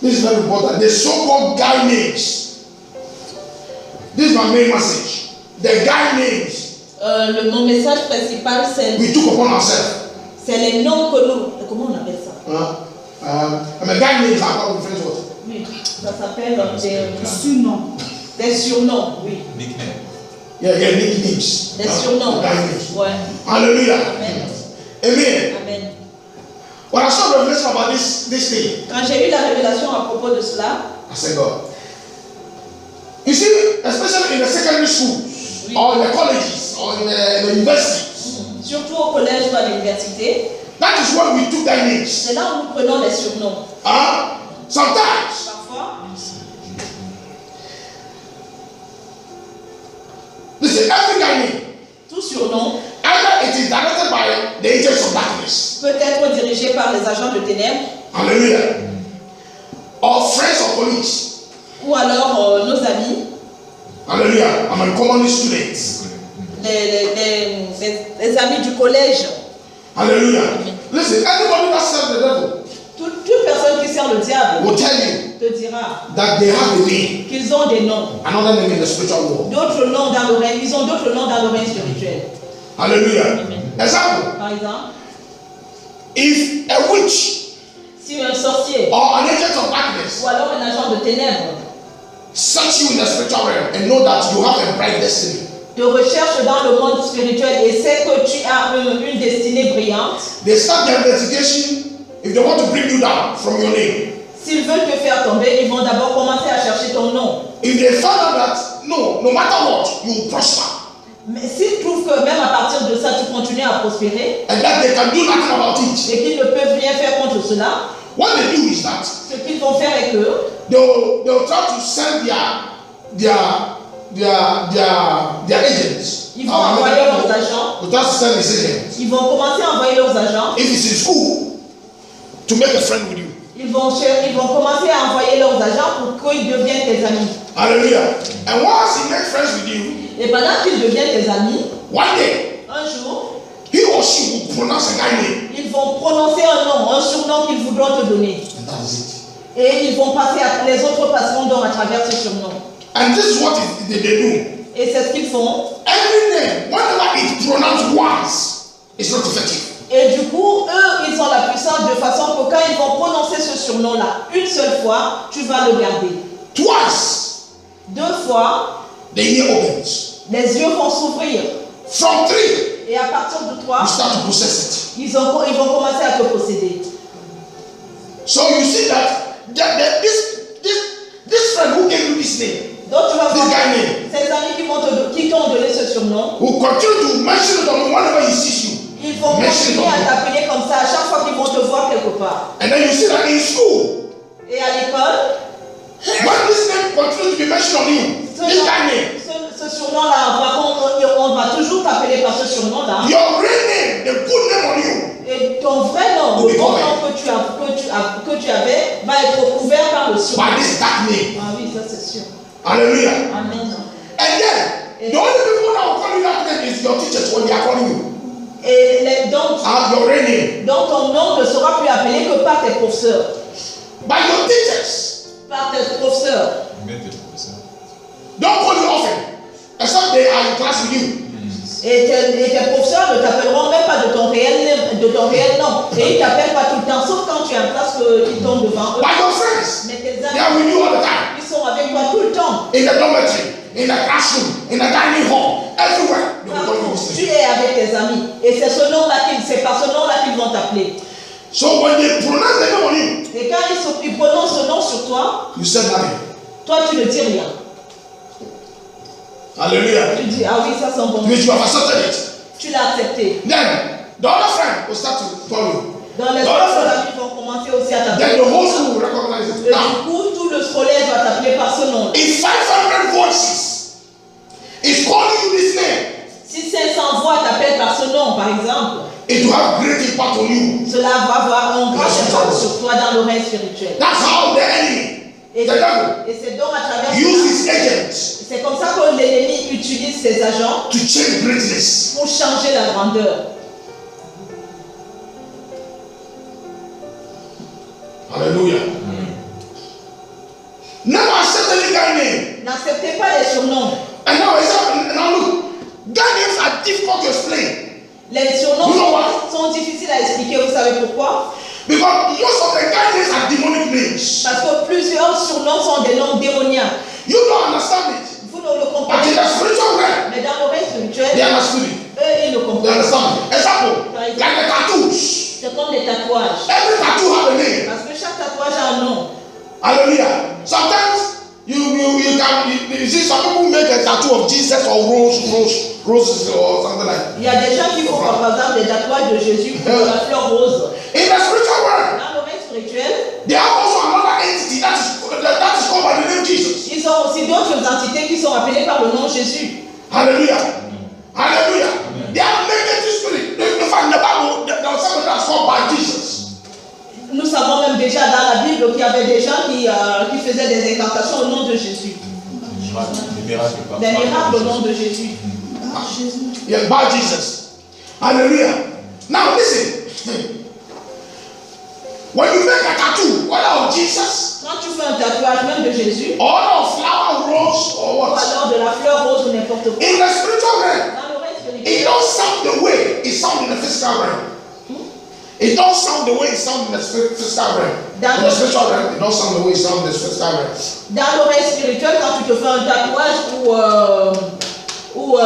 this is very important, the so-called guy names. This is my main message. The guy names Mon message principal, we took upon ourselves. c'est les noms que nous... Comment on appelle ça? I mean, guy names are called in French word. Oui, ça s'appelle des surnoms. Des surnoms, oui. Nickname. Yeah, nicknames. Des surnoms. Guy names. Ouais. Hallelujah. Amen. Amen. Amen. When I saw the revelation about this thing, Quand j'ai eu la révélation à propos de cela, I said, God. You see, especially in the secondary schools, or in the colleges, or in the universities, surtout au collège ou à l'université, that is where we took their names. c'est là où nous prenons les surnoms. Sometimes, Parfois, listen, every guy name, tout surnom either it is directed by the agents of darkness, peut être dirigé par les agents de ténèbres, hallelujah, or friends or colleagues, ou alors nos amis, hallelujah, I'm a common student, les amis du collège. hallelujah. Listen, anybody that serves the devil Toute personne qui sert le diable will tell you te dira that they have a name, qu'ils ont des noms, another name in the spiritual world. d'autres noms dans le règne, ils ont d'autres noms dans le règne spirituel. Hallelujah. Example, Par exemple, if a witch si un sorcier or an agent of darkness ou alors un agent de ténèbres search you in the spiritual realm and know that you have a bright destiny, te recherche dans le monde spirituel et sait que tu as une destinée brillante, they start their investigation if they want to bring you down from your name. s'ils veulent te faire tomber, ils vont d'abord commencer à chercher ton nom. If they find out that no matter what, you will prosper, Mais s'ils trouvent que même à partir de ça, tu continues à prospérer and that they can do nothing about it, et qu'ils ne peuvent rien faire contre cela, what they do is that ce qu'ils vont faire est que they'll try to send their agents. ils vont envoyer leurs agents, They'll try to send his agents. ils vont commencer à envoyer leurs agents, If it's in school, to make a friend with you. ils vont commencer à envoyer leurs agents pour qu'ils deviennent tes amis. Hallelujah. And once he makes friends with you, Et pendant qu'ils deviennent tes amis, one day un jour, he or she will pronounce a guy name. ils vont prononcer un nom, un surnom qu'ils voudront te donner. And that is it. Et ils vont passer les autres passeront donc à travers ce surnom. And this is what they do. Et c'est ce qu'ils font. Every name, whenever it's pronounced once, it's not effective. Et du coup, eux, ils ont la puissance de façon que quand ils vont prononcer ce surnom-là, une seule fois, tu vas le garder. Twice, 2 fois, the ear opens. les yeux vont s'ouvrir. From 3, Et à partir de 3, you start to possess it. ils vont commencer à te posséder. So you see that this friend who gave you this name, Donc tu vas this voir guy name, ces amis qui t'ont donné ce surnom, will continue to mention it on you whenever he sees you. ils vont Mention it continuer on à you. t'appeler comme ça à chaque fois qu'ils vont te voir quelque part. And then you see that in school, Et à l'école, when this name continues to be mentioned on you, this guy name, ce surnom-là, on va toujours t'appeler par ce surnom-là. your real name, the good name on you, Et ton vrai nom, le bon nom que tu avais, va être couvert par le surnom. by this dark name. Ah oui, ça c'est sûr. Hallelujah. Amen. And then, the only people that will call you that name is your teachers when they are calling you. Et donc Your real name. ton nom ne sera plus appelé que par tes professeurs. By your teachers. Par tes professeurs. Mets tes professeurs. Don't call you often, except they are in class with you. Et tes professeurs ne t'appelleront même pas de ton réel nom. Et ils ne t'appellent pas tout le temps, sauf quand tu es en classe qu'ils tombent devant eux. By your friends. Mais tes They amis, are with you all the time. ils sont avec toi tout le temps. In the dormitory, in the classroom, in the dining hall. everywhere. They will Partout, call you this tu name. es avec tes amis. Et c'est par ce nom-là qu'ils vont t'appeler. So when they pronounce the name on you, Et quand ils prononcent ce nom sur toi, you said nothing. toi tu ne dis rien. Hallelujah. Tu dis, ah oui, ça c'est un bon. Because you have accepted it. Tu l'as accepté. Then the other friend will start to call you. Dans les The autres other friend. amis vont commencer aussi à Then t'appeler. the whole school will recognize it. Et Now, du coup, tout le scolaire va t'appeler par ce nom. if 500 voices is calling you this name, Si 500 voix t'appellent par ce nom, par exemple, it will have great impact on you. cela va avoir un grand impact sur toi dans l'oreille spirituelle. That's how the enemy, Et the devil, c'est donc à travers uses cela, his agents c'est comme ça que l'ennemi utilise ses agents to change greatness. pour changer la grandeur. Hallelujah. Never accept any guy name. N'acceptez pas les surnoms. And now look, guy names are difficult to explain. Les surnoms You know what? sont difficiles à expliquer. Vous savez pourquoi? Because most of the guy names are demonic names. Parce que plusieurs surnoms sont des noms démoniaques. You don't understand it. Vous ne le But in comprenez the pas. spiritual realm, Mais dans l'oreille they spirituelle, understood it. eux, ils le They comprennent. understand. Example, like the tattoos. C'est comme des tatouages. Every tattoo have a name. Parce que chaque tatouage a un nom. Hallelujah. Sometimes you see some people make a tattoo of Jesus or roses or something like that. Il y a des gens qui font par exemple des tatouages de Jésus ou de la fleur rose. In the spiritual world, Dans l'oreille spirituelle, they have also another entity that is called by the name Jesus. ils ont aussi d'autres entités qui sont appelées par le nom Jésus. Hallelujah. Hallelujah. They are negative spirit. In fact, in the Bible, there was something that's called by Jesus. Nous savons même déjà dans la Bible qu'il y avait des gens qui faisaient des incantations au nom de Jésus. Des miracles par Des miracles au nom de Jésus. Yeah, by Jesus. Hallelujah. Now listen. When you make a tattoo, whether of Jesus Quand tu fais un tatouage même de Jésus, or of flower, rose, or ou what, alors de la fleur rose ou n'importe quoi, in the spiritual realm, dans l'oreille it spirituelle, don't sound the way it sounds in the physical realm. It don't sound the way it sounds in the physical realm. In the spiritual realm, it don't sound the way it sounds in the physical realm. dans l'oreille spirituelle, quand tu te fais un tatouage ou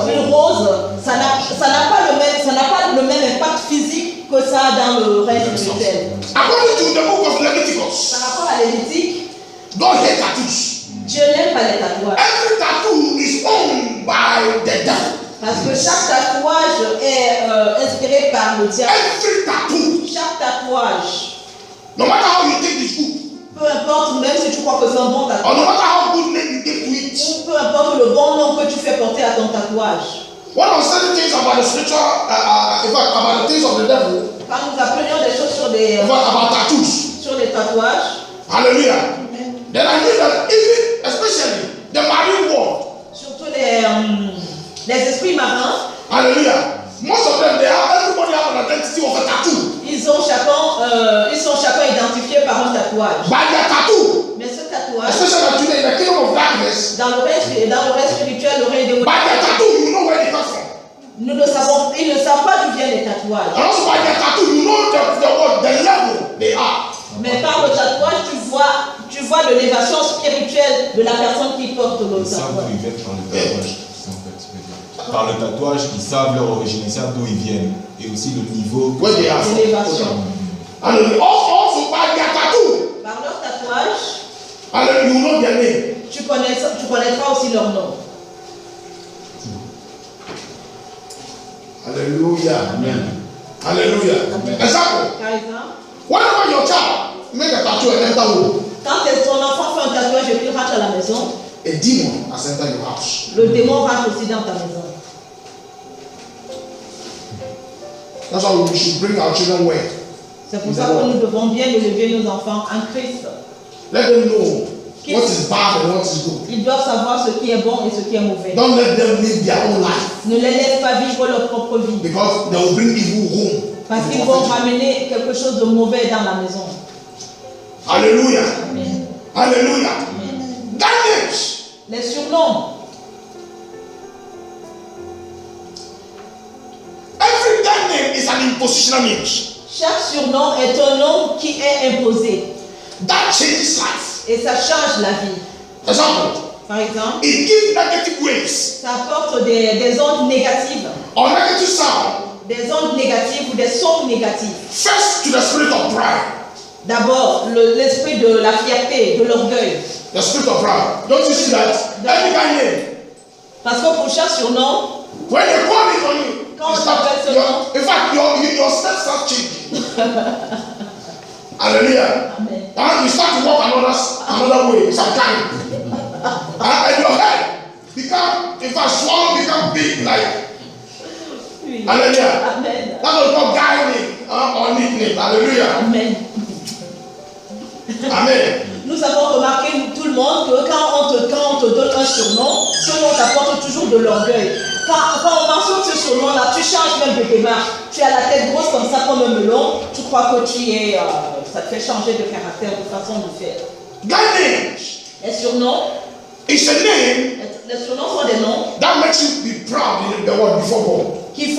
une rose, ça n'a pas le même impact physique que ça dans l'oreille spirituelle. According to the book of Leviticus, Par rapport à Lévitique, God hate tattoos. Dieu n'aime pas les tatouages. Every tattoo is owned by the devil. Parce que chaque tatouage est inspiré par le diable. Every tattoo, Chaque tatouage, no matter how you think it's good, peu importe, même si tu crois que c'est un bon or tatouage, no matter how good name you give to it, ou peu importe le bon nom que tu fais porter à ton tatouage. one of the certain things about the spiritual, in fact, about the things of the devil, Quand nous apprenions des choses sur in fact, about tattoos, les tatouages, hallelujah, then I knew that even, especially the marine world, surtout les esprits marins, hallelujah, most of them, everybody have an identity of a tattoo. ils sont chacun identifiés par un tatouage. By their tattoo, Mais ce tatouage, especially today in the kingdom of darkness, dans l'oreille spirituelle, l'oreille by their démoniaque, tattoo, you know where they come from. ils ne savent pas d'où viennent les tatouages. And also by their tattoo, you know the level they are. Mais par le tatouage, tu vois l'élévation spirituelle de la personne qui porte le Ils savent d'où tatouage. ils viennent par le tatouage. C'est en fait, tu veux dire. Par le tatouage, ils savent leur origine, ils savent d'où ils viennent. Et aussi le niveau. Where they are from. L'élévation. And also by their tattoo, Par leur tatouage, and you know their name. tu connaîtras aussi leur nom. Hallelujah. Amen. Hallelujah. Example, Par exemple, whenever your child make a tattoo and enter home, quand ton enfant fait un tatouage et qu'il rentre à la maison, a demon has entered your house. le démon rentre aussi dans ta maison. That's why we should bring our children where? C'est pour ça que nous devons bien élever nos enfants en Christ. Let them know what is bad and what is good. Ils doivent savoir ce qui est bon et ce qui est mauvais. Don't let them live their own life, Ne les laisse pas vivre leur propre vie. because they will bring evil home. Parce qu'ils vont ramener quelque chose de mauvais dans la maison. Hallelujah. Amen. Hallelujah. That names. Les surnoms. Every that name is an impositional name. Chaque surnom est un nom qui est imposé. That changes life. Et ça change la vie. Example, Par exemple, it gives negative waves ça apporte des ondes négatives, or negative sound. des ondes négatives ou des sons négatifs. First to the spirit of pride. D'abord, l'esprit de la fierté, de l'orgueil. The spirit of pride. Don't you see that? Any guy name. Parce que pour chaque surnom, When they call it on you, Quand you on start, t'appelle ce your, nom. in fact, your steps start changing. Hallelujah. Amen. And you start to walk another way, some kind. And your head become, in fact, swallow become big, like. Oui. Hallelujah. Amen. That's what we call guy name or nickname. Hallelujah. Amen. Amen. Nous avons remarqué, tout le monde, que quand on te donne un surnom, ce nom t'apporte toujours de l'orgueil. Quand on mentionne ce surnom-là, tu changes même de démarche. Tu as la tête grosse comme ça, comme un melon. Tu crois que tu es... ça te fait changer de caractère, de façon de faire. Guy names Les surnoms, is a name les surnoms sont des noms that makes you be proud in the world before God. qui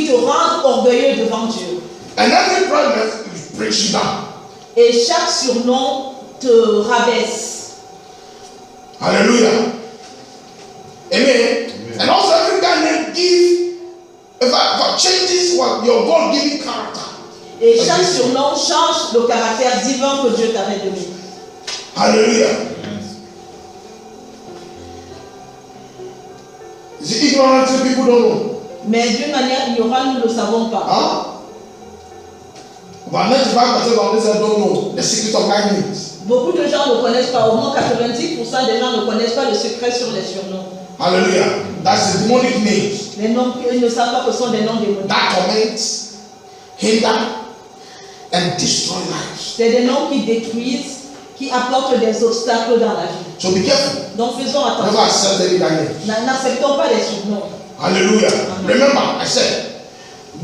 te rendent orgueilleux devant Dieu. And every proudness brings you down. Et chaque surnom te rabaisse. Hallelujah. Amen. And also every guy name if I changes what your God-given character. Et chaque surnom change le caractère divin que Dieu t'avait donné. Hallelujah. Is it ignorant that people don't know? Mais d'une manière ignorante, nous ne le savons pas. Huh? But 95% of this don't know the secret of guy names. Beaucoup de gens ne connaissent pas, au moins 90% des gens ne connaissent pas le secret sur les surnoms. Hallelujah. That's the demonic names. Les noms, ils ne savent pas que ce sont des noms démoniques. That torment, hinder, and destroy lives. C'est des noms qui détruisent, qui apportent des obstacles dans la vie. So be careful. Donc faisons Never attention. accept any guy names. N'acceptons pas les surnoms. Hallelujah. Remember, I said,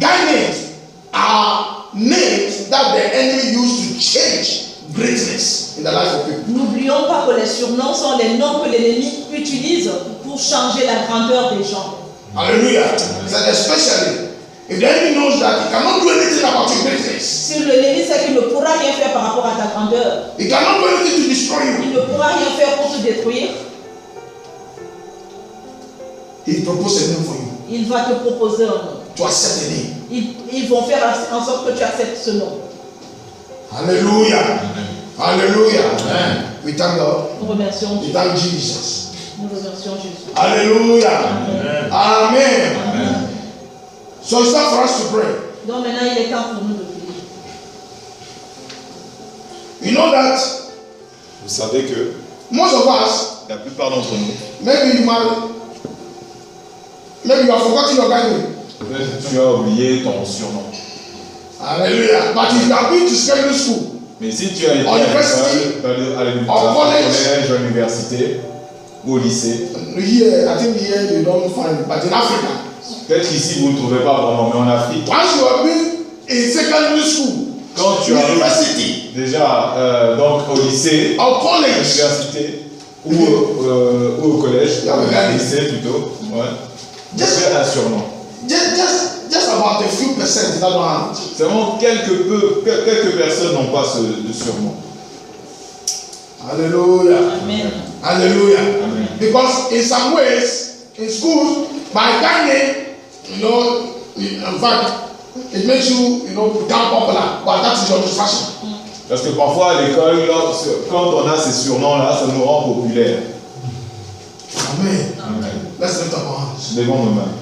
guy names are names that the enemy used to change greatness in the life of people. N'oublions pas que les surnoms sont les noms que l'ennemi utilise pour changer la grandeur des gens. Hallelujah. He said, especially if the enemy knows that he cannot do anything about your greatness. Si l'ennemi sait qu'il ne pourra rien faire par rapport à ta grandeur, He cannot do anything to destroy il you. ne pourra rien faire pour te détruire, He proposed a name for you il va te proposer un nom. to accept a name. Ils vont faire en sorte que tu acceptes ce nom. Hallelujah. Hallelujah. Amen. We thank God. Nous remercions We Dieu. thank Jesus. Nous remercions Jésus. Hallelujah. Amen. Amen. Amen. So it's time for us to pray. Donc maintenant, il est temps pour nous de prier. You know that Vous savez que most of us, la plupart d'entre nous, maybe you have forgotten your guy name. peut-être tu as oublié ton surnom. Hallelujah. But if you have been to secondary school, Mais si tu as été En à university, l'école, au college, collège, à l'université, ou au lycée, here, I think here you don't find it, but in Africa, peut-être qu'ici vous ne trouvez pas vraiment, mais en Afrique, once you have been in secondary school, quand tu arrives university, déjà donc au lycée, or à college, l'université, ou au collège, Yeah, au lycée plutôt, ouais, tu fais un surnom. just about a few percent that don't have. Seulement quelques personnes n'ont pas ce surnom. Hallelujah. Amen. Hallelujah. Amen. Because in some ways, in school, by guy name, in fact, it makes you, become popular. But that is your distraction. Parce que parfois à l'école, quand on a ces surnoms-là, ça nous rend populaires. Amen. Amen. Let's lift up our hands. Levons nos mains.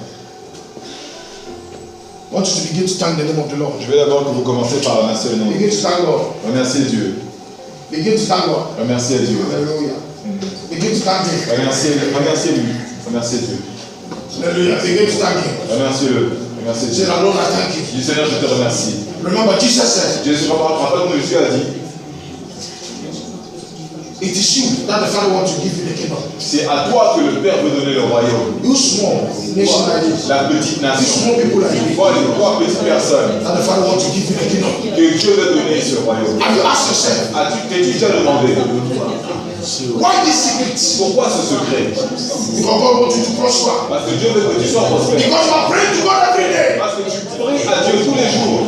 I want you to begin to thank the name of the Lord. Je veux d'abord que vous commenciez par remercier le nom. Begin to thank God. Remercier Dieu. Begin to thank God. Remercier Dieu. Hallelujah. Begin to thank Him. Remercier lui. Remercier Dieu. Hallelujah. Begin to thank Him. Remerciez-le. Remerciez Say, Dieu. Lord, I thank you. Dis Seigneur, je te remercie. Remember, Jesus said, Jésus, rappelle-nous, Jésus a dit, it is you that the Father wants to give you the kingdom. c'est à toi que le Père veut donner le royaume. You small nation like this, La petite you nation. small people like this, Toi, les trois petites personnes that the Father wants to give you the kingdom. que Dieu veut donner ce royaume. Have you asked yourself, T'es-tu déjà demandé why this secret? pourquoi ce secret? Because God wants you to prosper. Parce que Dieu veut que tu sois prospère. Because you are praying to God every day. Parce que tu pries à Dieu tous les jours.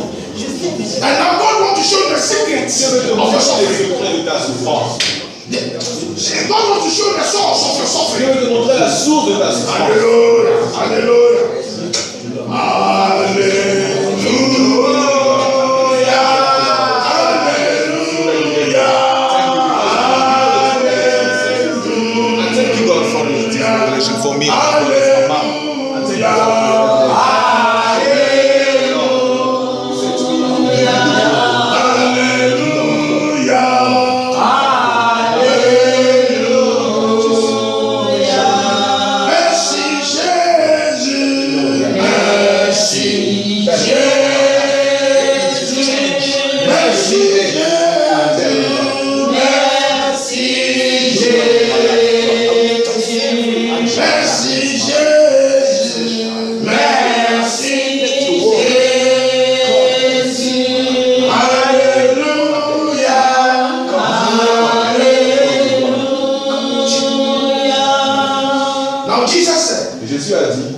And now God wants to show you the secrets Dieu veut te of your montrer les suffering. secrets de ta souffrance. God wants to show the source of your Dieu suffering. veut te montrer la source de ta souffrance. Hallelujah. Hallelujah. I thank you, God, for this revelation for me. I thank you, God. Jésus a dit,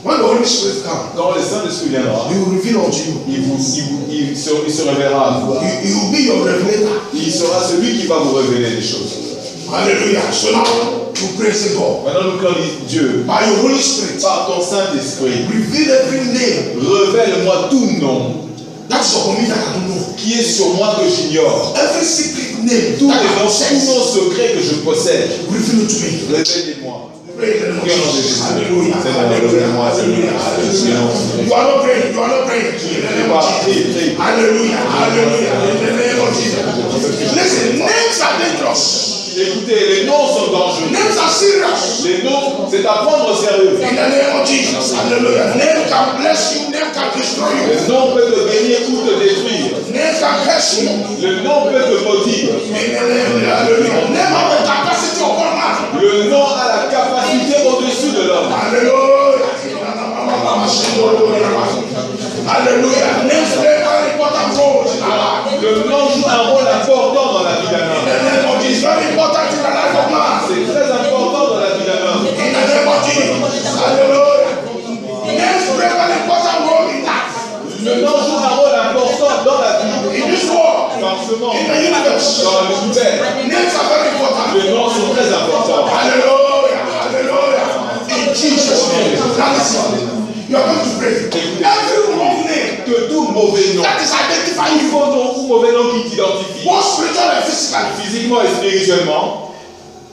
when the Holy Spirit comes, quand le Saint-Esprit viendra, He will reveal unto you. il se révélera à vous. He will be your revelator. Il sera celui qui va vous révéler des choses. Hallelujah. So now you praise God. Maintenant, nous glorifions Dieu. By your Holy Spirit, Par ton Saint-Esprit, reveal every name révèle-moi tout nom that's upon me that I don't know. qui est sur moi que j'ignore. Every secret name Tous that les I noms, possess, tout nom secret que je possède, reveal it to me. révélez-moi. Pray in the name of Jesus. Hallelujah. Hallelujah. Hallelujah. Hallelujah. You are not praying. You are not praying. In the name of Jesus. Hallelujah. Hallelujah. In the name of Jesus. Listen, names are dangerous. Écoutez, les noms sont dangereux. Names are serious. Les noms, c'est à prendre au sérieux. In the name of Jesus. Hallelujah. Name can bless you. Name can destroy you. Le nom peut te bénir ou te détruire. Name can curse you. Le nom peut te maudire. Hallelujah. Name have a capacity upon man. Le nom a la capacité au-dessus de l'homme. Hallelujah. Hallelujah. Names play an important role in our life. Le nom joue un rôle important dans la vie d'un In homme. the name of Jesus, very important in the life of man. C'est très important dans la vie d'un homme. In the name of Jesus. Hallelujah. Names play an important role in life. Le nom joue un rôle important dans la vie. In this world. Dans ce monde, In the universe. dans l'univers, Names are very important. les noms sont très importants. Hallelujah. Hallelujah. In Jesus' name. Now listen. You are going to pray. Every wrong name Que tout mauvais nom, that is identifying il you, faut nom ou mauvais nom qui t'identifie, both spiritual and physical. physiquement et spirituellement,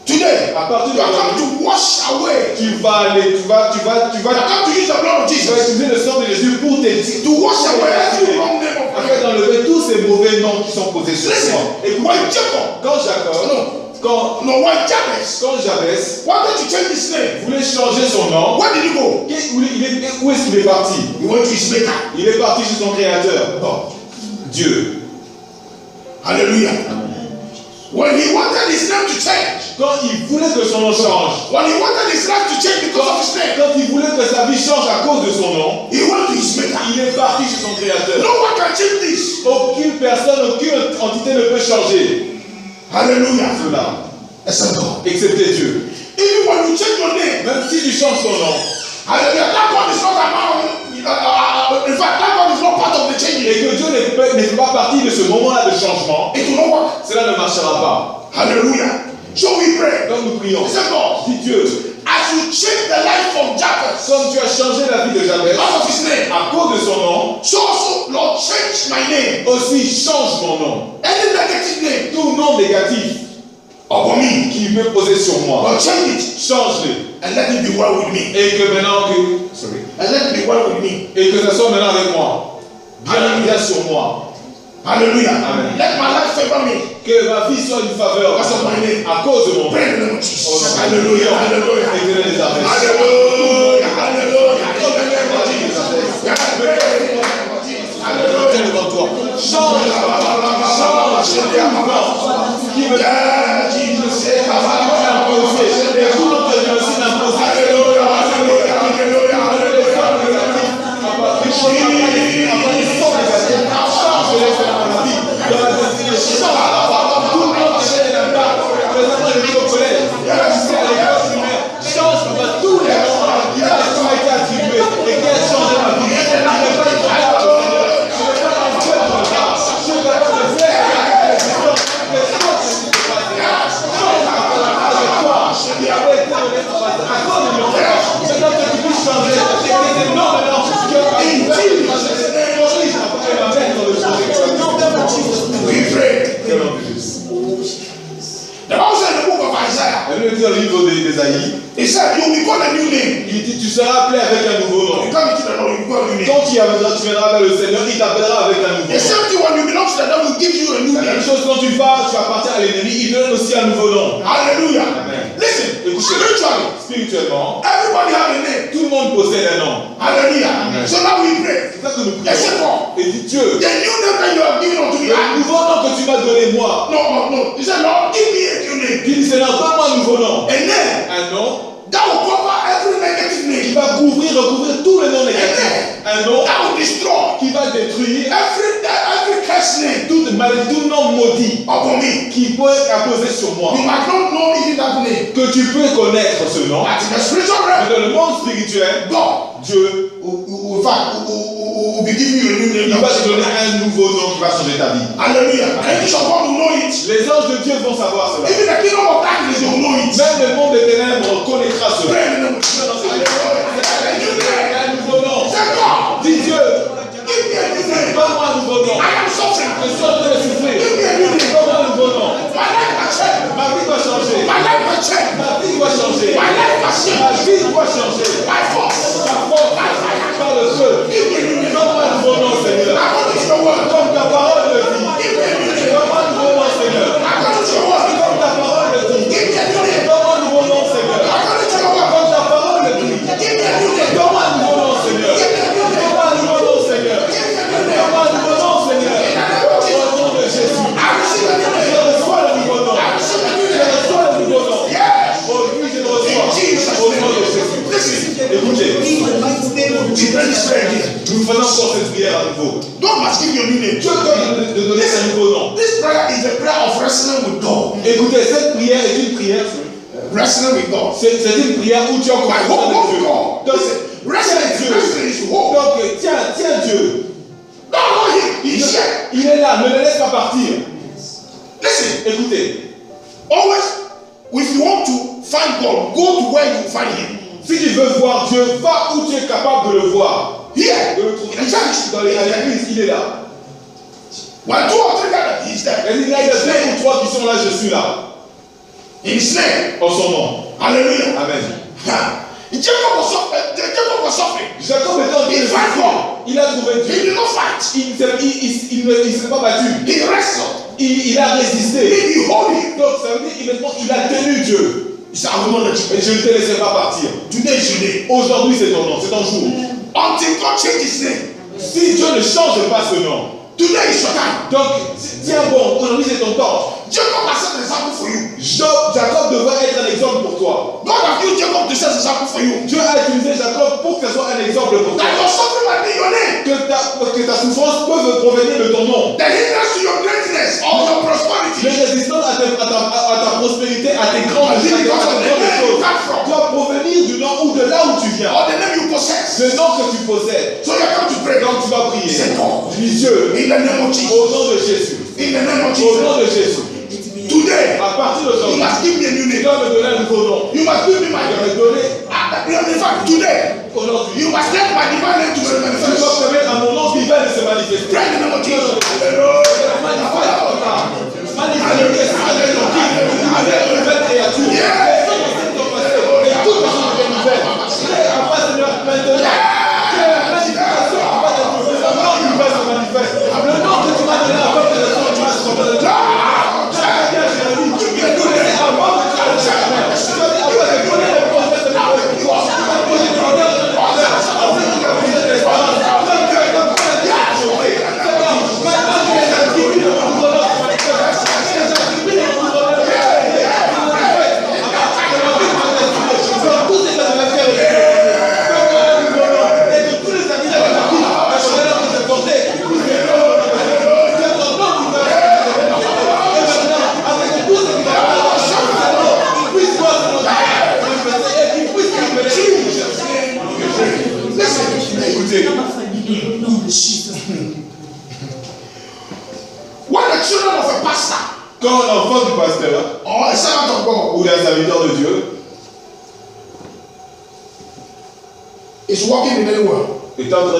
Today, à partir you are de going to wash away. tu vas aller, tu vas You are going to use the blood of Jesus utiliser le sang de Jésus pour t'aider, to wash away every wrong name of afin d'enlever tous ces mauvais noms qui sont posés sur Listen, toi. Et when Jacob, quand Jacob, quand when Jabez Jabez wanted to change his name, voulait changer son nom, where did he go? où est-ce qu'il est parti? He went to his maker. Il est parti chez son créateur, God. Dieu. Hallelujah. When he wanted his name to change, Quand il voulait que son nom change, when he wanted his life to change because of his name, quand il voulait que sa vie change à cause de son nom, he went to his maker. il est parti chez son créateur. No one can change this. Aucune personne, aucune entité ne peut changer Hallelujah. cela, Except God. excepté Dieu. Even when you change your name, Même si tu changes ton nom, hallelujah, that God is not around. In fact, that God is not part of the changing. et que Dieu ne fait pas partie de ce moment-là de changement, It will not work. cela ne marchera pas. Hallelujah. So we pray. Donc nous prions. Except God. Dis Dieu, As you change the life of Jabez comme tu as changé la vie de Jabez because of his name, à cause de son nom, so also, Lord, change my name. aussi change mon nom. Any negative name Tout nom négatif upon me, qui peut poser sur moi, Lord, change it change-le. and let it be well with me. Et que maintenant And let it be well with me. et que ça soit maintenant avec moi. Bien sur moi. Hallelujah. Amen. Let my life favor me. Que ma vie soit une faveur Because of my name. à cause de mon nom. Pray in the name of Jesus. Hallelujah. Hallelujah. Éternel des armées. Hallelujah. Hallelujah. In the name of Jesus. Yeah, pray in the name of Jesus. Hallelujah. Devant toi. Change qui veut Yeah, Jesus. Say, imposer. Et tout l'autre Dieu aussi d'imposer. hallelujah. Hallelujah. Hallelujah. Hallelujah. À partir change les faire dans la vie. Dans la destinée, change. Tout le monde est là-bas. Présentement, je suis au collège. Je suis à l'école primaire. Change tous les noms qui m'ont été attribués et qui ont changé ma vie. Je ne vais pas le faire. Je ne vais pas le faire. Je ne vais pas le faire. The Bible said in the book of Isaiah, Elle nous dit dans le livre d'Ésaïe, it said, you will be called a new name. il dit tu seras appelé avec un nouveau nom. You come into the Lord, you will be called a new name. Quand tu viendras vers le Seigneur, il t'appellera avec un nouveau The nom. same thing when you belong to the devil, will give you a new La même name. chose quand tu appartiens à l'ennemi, il te donne aussi un nouveau nom. Hallelujah. Amen. Listen, Écoutez, spiritually, spirituellement, everybody have a name. tout le monde possède un nom. Hallelujah. Amen. So now we pray. C'est ça que nous Et c'est prions. quoi? Et dis Dieu, The new name that you have given unto me. le nouveau nom que tu m'as donné moi, No. He said, Lord, give me a new name. dis Seigneur, donne-moi un nouveau nom. A name Un nom that will cover every negative qui name. va recouvrir tous les noms négatifs. Un nom That will destroy qui va détruire every curse name toute maladie, tout nom maudit upon me. qui peut être imposé sur moi. You might not know even that name. Que tu peux connaître ce nom. But in the spiritual Mais realm, dans le monde spirituel, God Dieu, will be giving you a new name. il va te donner un nouveau nom qui va changer ta vie. Hallelujah. And the of God will know it. Les anges de Dieu vont savoir cela. Even the kingdom of darkness, they will know it. Même le monde des ténèbres connaîtra cela. Pray in the name of Jesus. A new name. Un nouveau nom. Say, God, Dis Dieu, give me a new name. donne-moi un nouveau nom. I am suffering. Je suis en train de souffrir. Give me a new name. Donne-moi un nouveau nom. My life has changed. Ma vie doit changer. My life has changed. Ma vie doit changer. My life has Ma changed. vie doit changer. My force. Par force, par le feu. Give me a new name. Donne-moi un nouveau nom, Seigneur. According to your word. Comme ta parole le dit. Give me a new name. Donne-moi un nouveau nom, Seigneur. According to your word. Comme ta parole le dit. Give me a new name. Donne-moi un nouveau nom, Seigneur. According to your word. Comme ta parole le dit. Give me a new name. Donne-moi un nouveau nom, Seigneur. Donne-moi un nouveau nom, Seigneur. Donne-moi un nouveau nom, Seigneur. Au nom de Jésus. I receive a new Je name. reçois le nouveau nom. I receive a new Je name. reçois le nouveau nom. Yes. Aujourd'hui, je le reçois. Au nom de Jésus. Écoutez, We pray this prayer again. nous faisons encore cette prière à nouveau. God must give you a new name. Dieu doit te donner un nouveau nom. This prayer is a prayer of wrestling with God. Écoutez, cette prière est une prière. Wrestling with God. C'est une prière où tu as My confiance hope en of Dieu. God. Donc, Wrestling is hope. donc tiens Dieu. No, not him. He's here. Il est là, ne le laisse pas partir. Listen. Écoutez, Always, if you want to find God, go to where you find Him. si tu veux voir Dieu, va où tu es capable de le voir. Here, De le trouver. in the church, Dans l'église, il est là. when 2 or 3 gather, He's there. Il y a deux ou trois qui sont là, je suis là. In His name. En son nom. Hallelujah. Amen. Jacob was suffering. Jacob était en train de souffrir. Il a trouvé He Dieu. did not fight. Il ne s'est pas battu. He wrestled. Il a résisté. He hold him. Donc ça veut dire maintenant il a tenu Dieu. He said, I will not let you. Et je ne te laisserai pas partir. Today is your day. Aujourd'hui c'est ton nom, c'est ton jour. Until God change His name. Si Dieu ne change pas ce nom, Today is your time. donc tiens bon, aujourd'hui c'est ton temps. Jacob has set an example for you. Jacob devrait être un exemple pour toi. God has used Jacob to set an example for you. Dieu a utilisé Jacob pour que ce soit un exemple pour toi. That your suffering might be your name. Que ta souffrance peut provenir de ton nom. The hindrance to your greatness or your prosperity. Les résistances à ta prospérité, à tes grandes choses, doit provenir du nom ou de là où tu viens. Or the name you possess. Le nom que tu possèdes. So you are going to pray. Donc tu vas prier. C'est bon. Dis Dieu, In the name of Jesus. au nom de Jésus. In the name of Au nom Jesus. de Jésus. Today, À partir you d'aujourd'hui, must give me a new tu name. dois me donner un nouveau nom. You must give me my Je vais name. donner In fact, today, aujourd'hui. you must let my divine name to Tu manifest. dois permettre à mon nom divin de se manifester. Pray in the name of Jesus. Manifeste une nouvelle créature. Les choses anciennes sont passées et toutes les choses sont nouvelles. Après, Seigneur, maintenant, que la manifestation qui va être le nom divin se manifeste. Le nom que tu m'as donné avant que le nom du mal soit donné. When the children of a pastor Quand l'enfant du pasteur or a servant of God ou d'un serviteur de Dieu is walking in anywhere est en train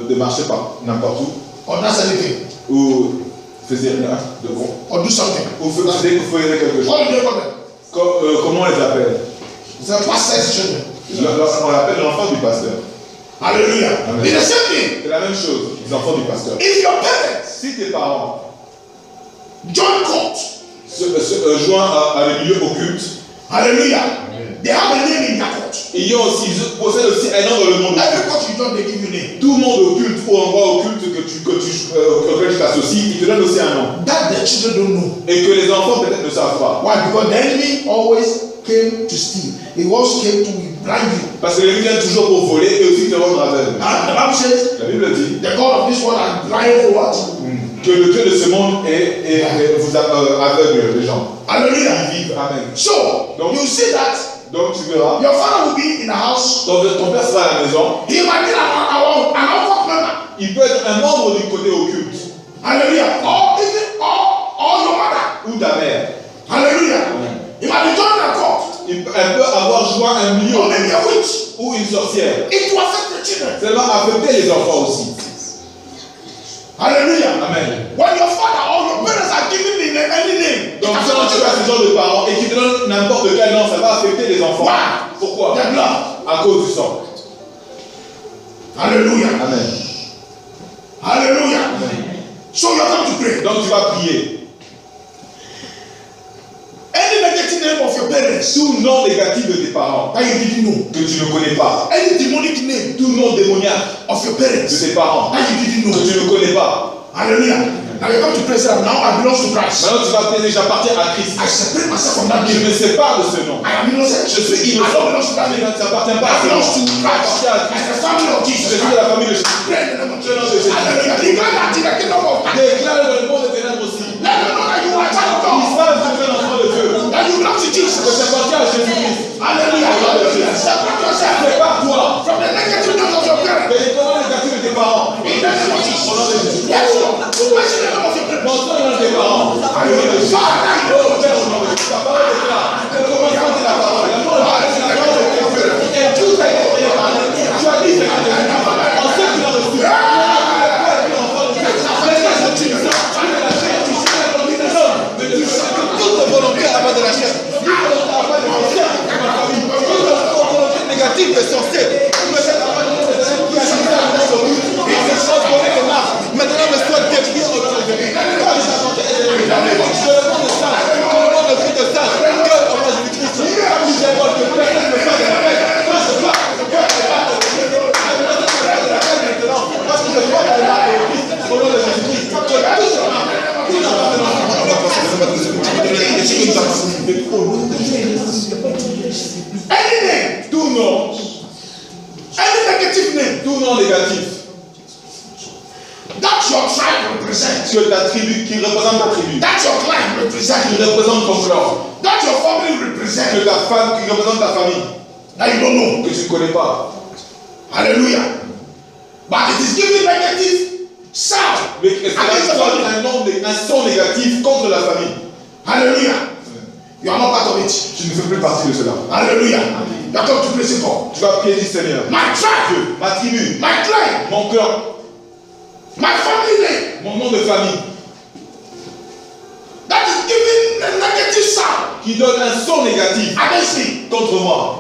de marcher par n'importe où or does anything, ou faisiez rien de bon. or do something. Ou faisiez quelque chose. What do they call them? Comment on les appelle? The pastor's children. On l'appelle l'enfant du pasteur. Hallelujah. Amen. It's the same thing. C'est la même chose, les enfants du pasteur. If your parents Si tes parents join court, se joignent à des milieux occultes, hallelujah, they have a name in their court. ils possèdent aussi un nom dans le monde. Every court you join, they give you a name. Tout le monde occulte ou endroit occulte auquel tu t'associes, il te donne aussi un nom. That the children don't know. Et que les enfants peut-être ne savent pas. Why? Because the enemy always came to steal. He always came to blind you. Parce que l'ennemi vient toujours pour voler et aussi te rendre aveugle. And the Bible says, La Bible dit the God of this world has blinded what? que le Dieu de ce monde vous aveugle les gens. Hallelujah. Ils vivent. Amen. So, Donc, you see that donc tu verras. your father will be in the house. Donc ton père sera à la maison. He might be an uncle member. Il peut être un membre du côté occulte. Hallelujah. Or even or your mother. Ou ta mère. Hallelujah. He might be joined a court. Elle peut avoir joint un milieu Or maybe a witch. ou une sorcière. It will affect the children. Ça va affecter les enfants aussi. Hallelujah. Amen. When your father or your parents are giving me any name, Donc quand tu as ce genre de parents et qui te donnent n'importe quel nom, ça va affecter les enfants. Why? Pourquoi? The blood. À cause du sang. Hallelujah. Amen. Hallelujah. So you are going to pray. Donc tu vas prier. Any negative name of your parents Tout nom négatif de tes parents that you didn't know. que tu ne connais pas. Any demonic name Tout nom démoniaque of your de parents tes parents that you didn't que know. tu ne connais pas. Hallelujah. Now you come to pray that now I belong to Christ. Maintenant tu vas prier, j'appartiens à Christ. I separate myself from that Je name. me sépare de ce nom. I am innocent. Je suis I don't innocent. belong to that name. Tu n'appartiens pas I à ce nom. belong to Tu appartiens à Christ. Christ. As the family of Je Jesus. suis de la famille de Jésus. Pray in the name of Je nom de Jesus. Jésus. Hallelujah. Declare that in the kingdom of God. Déclare dans le monde des ténèbres aussi. Let them know that you are a child of Ils God. savent que tu es l'enfant de Dieu. That you belong to Que tu Jesus. appartiens à Jésus-Christ. Hallelujah. Hallelujah. Separate yourself Sépare-toi from the negative names of your parents. des noms négatifs de tes parents. In the name of Jesus. Au nom de Jésus. Yes, Lord. Mention the name of your parents. Mentionne le nom de tes parents. Au nom de Jésus. Oh Père, au nom de Jésus. Ta parole déclare. Le commencement de la parole. La parole de la parole de Dieu. Et tout a été préparé. Tu as dit ce que tu as dit. En ce qui l'a reçu. Toute volonté à la base de la chair. Toute volonté à la base de la chair. Toute volonté négative est censée. Maintenant, me soit dévié au nom de Jésus. Je demande ça. Que le monde de Christ sache que au nom de Jésus-Christ, comme je vois que personne ne fait de la peine, quand je vois parce que je vois dans la Christ, au nom de Jésus-Christ, que tout Any name, tout nom, any negative name tout nom négatif, that your tribe represents, que ta tribu, qui représente ta tribu, that your clan qui represents, représente ton clan, that your family que represents, ta femme, qui représente ta famille, that you don't know. que tu ne connais pas. Hallelujah. But it is giving negative sound Mais est-ce against the family. un son négatif contre la famille? Hallelujah. You are not part of it. Tu ne fais plus partie de cela. Hallelujah. You are going to praise God. Tu vas prier du Seigneur. My tribe, Dieu, ma tribu, my clan, mon clan, my family name, mon nom de famille, that is giving a negative sound qui donne un son négatif against me. contre moi,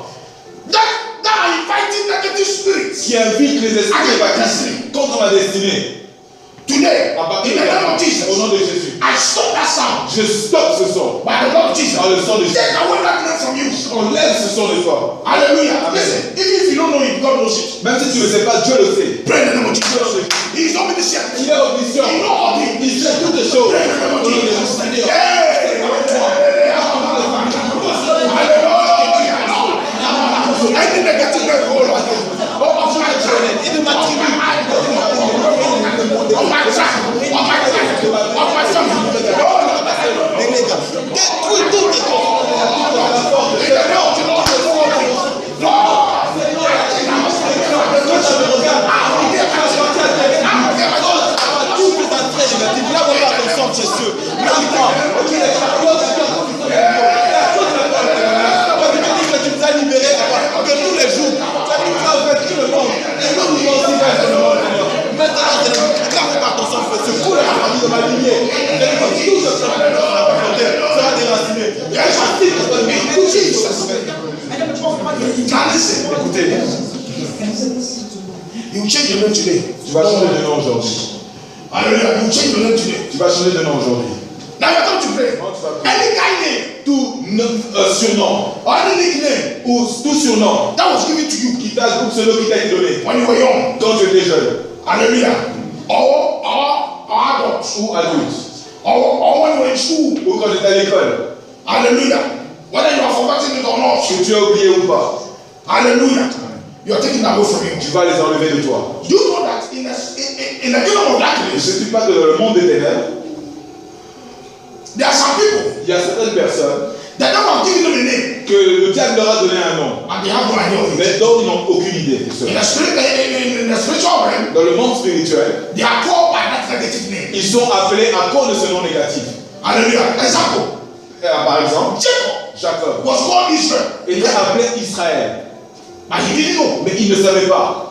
That are inviting negative spirits. qui invite les esprits négatifs contre ma destinée. Today, À partir in de the name of maintenant, Jesus, au nom de Jésus, I stop that sound je stoppe ce son. by the blood of Jesus. Par le sang de Jésus. Take away that name from you. On lève ce son de toi. Hallelujah. Amen. Listen, even if you don't know it, God knows it. Même si tu ne le sais pas, Dieu le sait. Pray in the name of Jesus. He is omniscient. Il est omniscient. He knows all things. Il sait toutes les choses. Pray in the name of Au nom de Jesus. Jésus. Hey! Hallelujah. Any negative name, oh Lord. Oh, of my tribe. Even ma tribu. Of my tribe. Of my tribe. Of my family. Oh Lord. Détruis toutes les choses. In the name of the Lord. Lord. Toutes les entrées négatives, lave-moi ton sang de Jésus. Lave-moi. tout ce que sera déraciné. Yes. In Jesus. Now listen. Écoutez, You change your name today. tu vas changer de nom aujourd'hui. Hallelujah. You change your name today. Tu vas changer de nom aujourd'hui. Now you're going to pray. Any kind name Tout surnom or any nickname ou tout surnom that was given to you qui t'a ce nom qui t'a été donné when you were young. quand tu étais jeune Hallelujah. Or adults. ou adulte Or when you were in school. ou quand tu étais à l'école, Hallelujah. Whether you are forgetting it or not. que tu as oublié ou pas, Hallelujah. You are taking that away from you. tu vas les enlever de toi. Do you know that in the kingdom of Ne darkness, sais-tu pas que dans le monde des ténèbres, there are some people il y a certaines personnes that devil have given them a name que le diable leur a donné un nom, and they have no idea of it. mais dont ils n'ont aucune idée de In cela. the spiritual realm, Dans le monde spirituel, they are called by that negative name. ils sont appelés à cause de ce nom négatif. Hallelujah. Example. Par exemple, Jacob Jacob was called Israel, était appelé Israël, but he didn't know. mais il ne savait pas.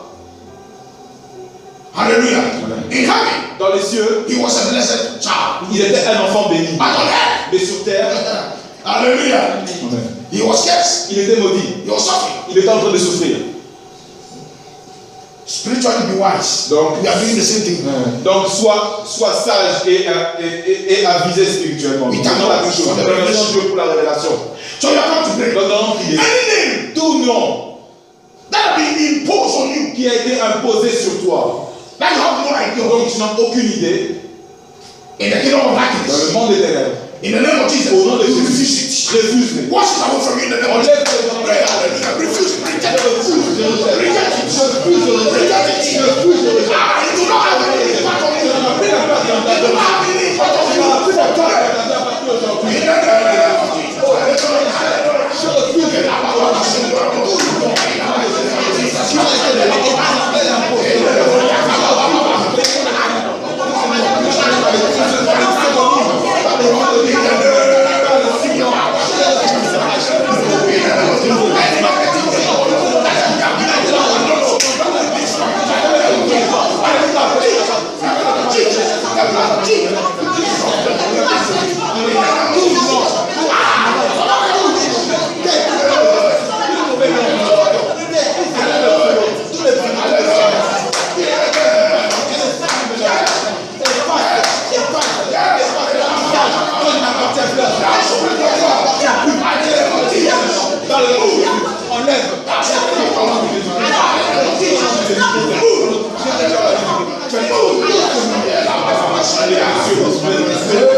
Hallelujah. In heaven, Dans les cieux, he was a blessed child. il était un enfant béni. But on earth, Mais sur terre, hallelujah, he was cursed. il était maudit. He was suffering. Il était en train de souffrir. Spiritually be wise. Donc, We are doing the same thing. donc sois sage et avisé spirituellement. Oui, Nous faisons la même chose. d'accord. Nous remercions Dieu pour la révélation. So you are going to pray. Donc nous allons prier. Any name Tout nom that have been imposed on you, qui a été imposé sur toi, that you have no idea dont of, tu n'as aucune idée, in the kingdom of dans le darkness, monde des ténèbres, in the name of Jesus, au nom de you Jésus, refuse it. refuse-les. Wash it away from you in the name of Enlève Jesus. tes gens. Pray, hallelujah. Refuse it. Reject it. Je rejette. Reject it. Je refuse, je rejette. Reject it. Je refuse, je rejette. Ah, you do not have any impact on me. You Plus la place dans ta do not have any impact on me. Plus la place dans ta partie aujourd'hui. In the name of Jesus. Je refuse de la parole. Tu as été de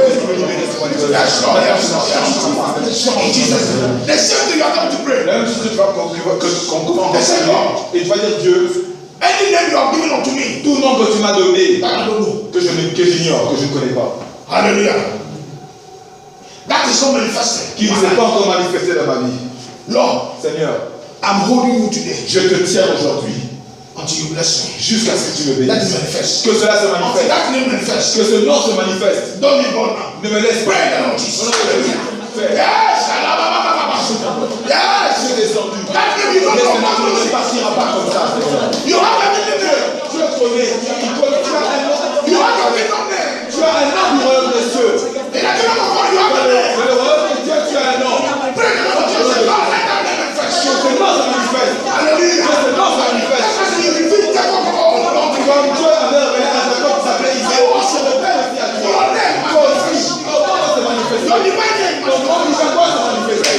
Yes, Lord. Yes, Lord. Yes, Lord. In Jesus' name. The same thing you are going to pray. La même chose que tu vas qu'on commence. Seigneur. Et tu vas dire Dieu, Any name you have given unto me, tout nom que tu m'as donné, that I don't know. que j'ignore, que je ne connais pas, Hallelujah. That is not manifested. qui ne s'est pas encore manifesté dans ma vie. Lord, Seigneur, I'm holding you today je te tiens aujourd'hui until you bless me. jusqu'à ce que tu me Let it bénisses. manifest. Que cela se Until manifeste. that name manifests. Que ce nom se manifeste. Don't be born now. Ne me laisse Pray in the pas. Lord Jesus. Fais. Yes. Yes. Je suis descendu. That name you Mais don't ce nom know. ne partira pas comme ça. You have everything there. Tu le connais. Tu as un nom. You have your kingdom there. Tu as un nom du royaume des cieux. In the kingdom of God, you have the name. Dans le royaume de Dieu, tu as un nom. Pray in the Lord Jesus. Lord, let that name manifest. Que ce nom se manifeste. Hallelujah. Que ce nom se manifeste. As you repeat that of all along the Comme Dieu avait révélé à Jacob qui s'appelait Israël, il se révèle aussi à toi. Toi aussi, ton nom va se manifester. Your divine name. Ton nom du Jacob se manifester.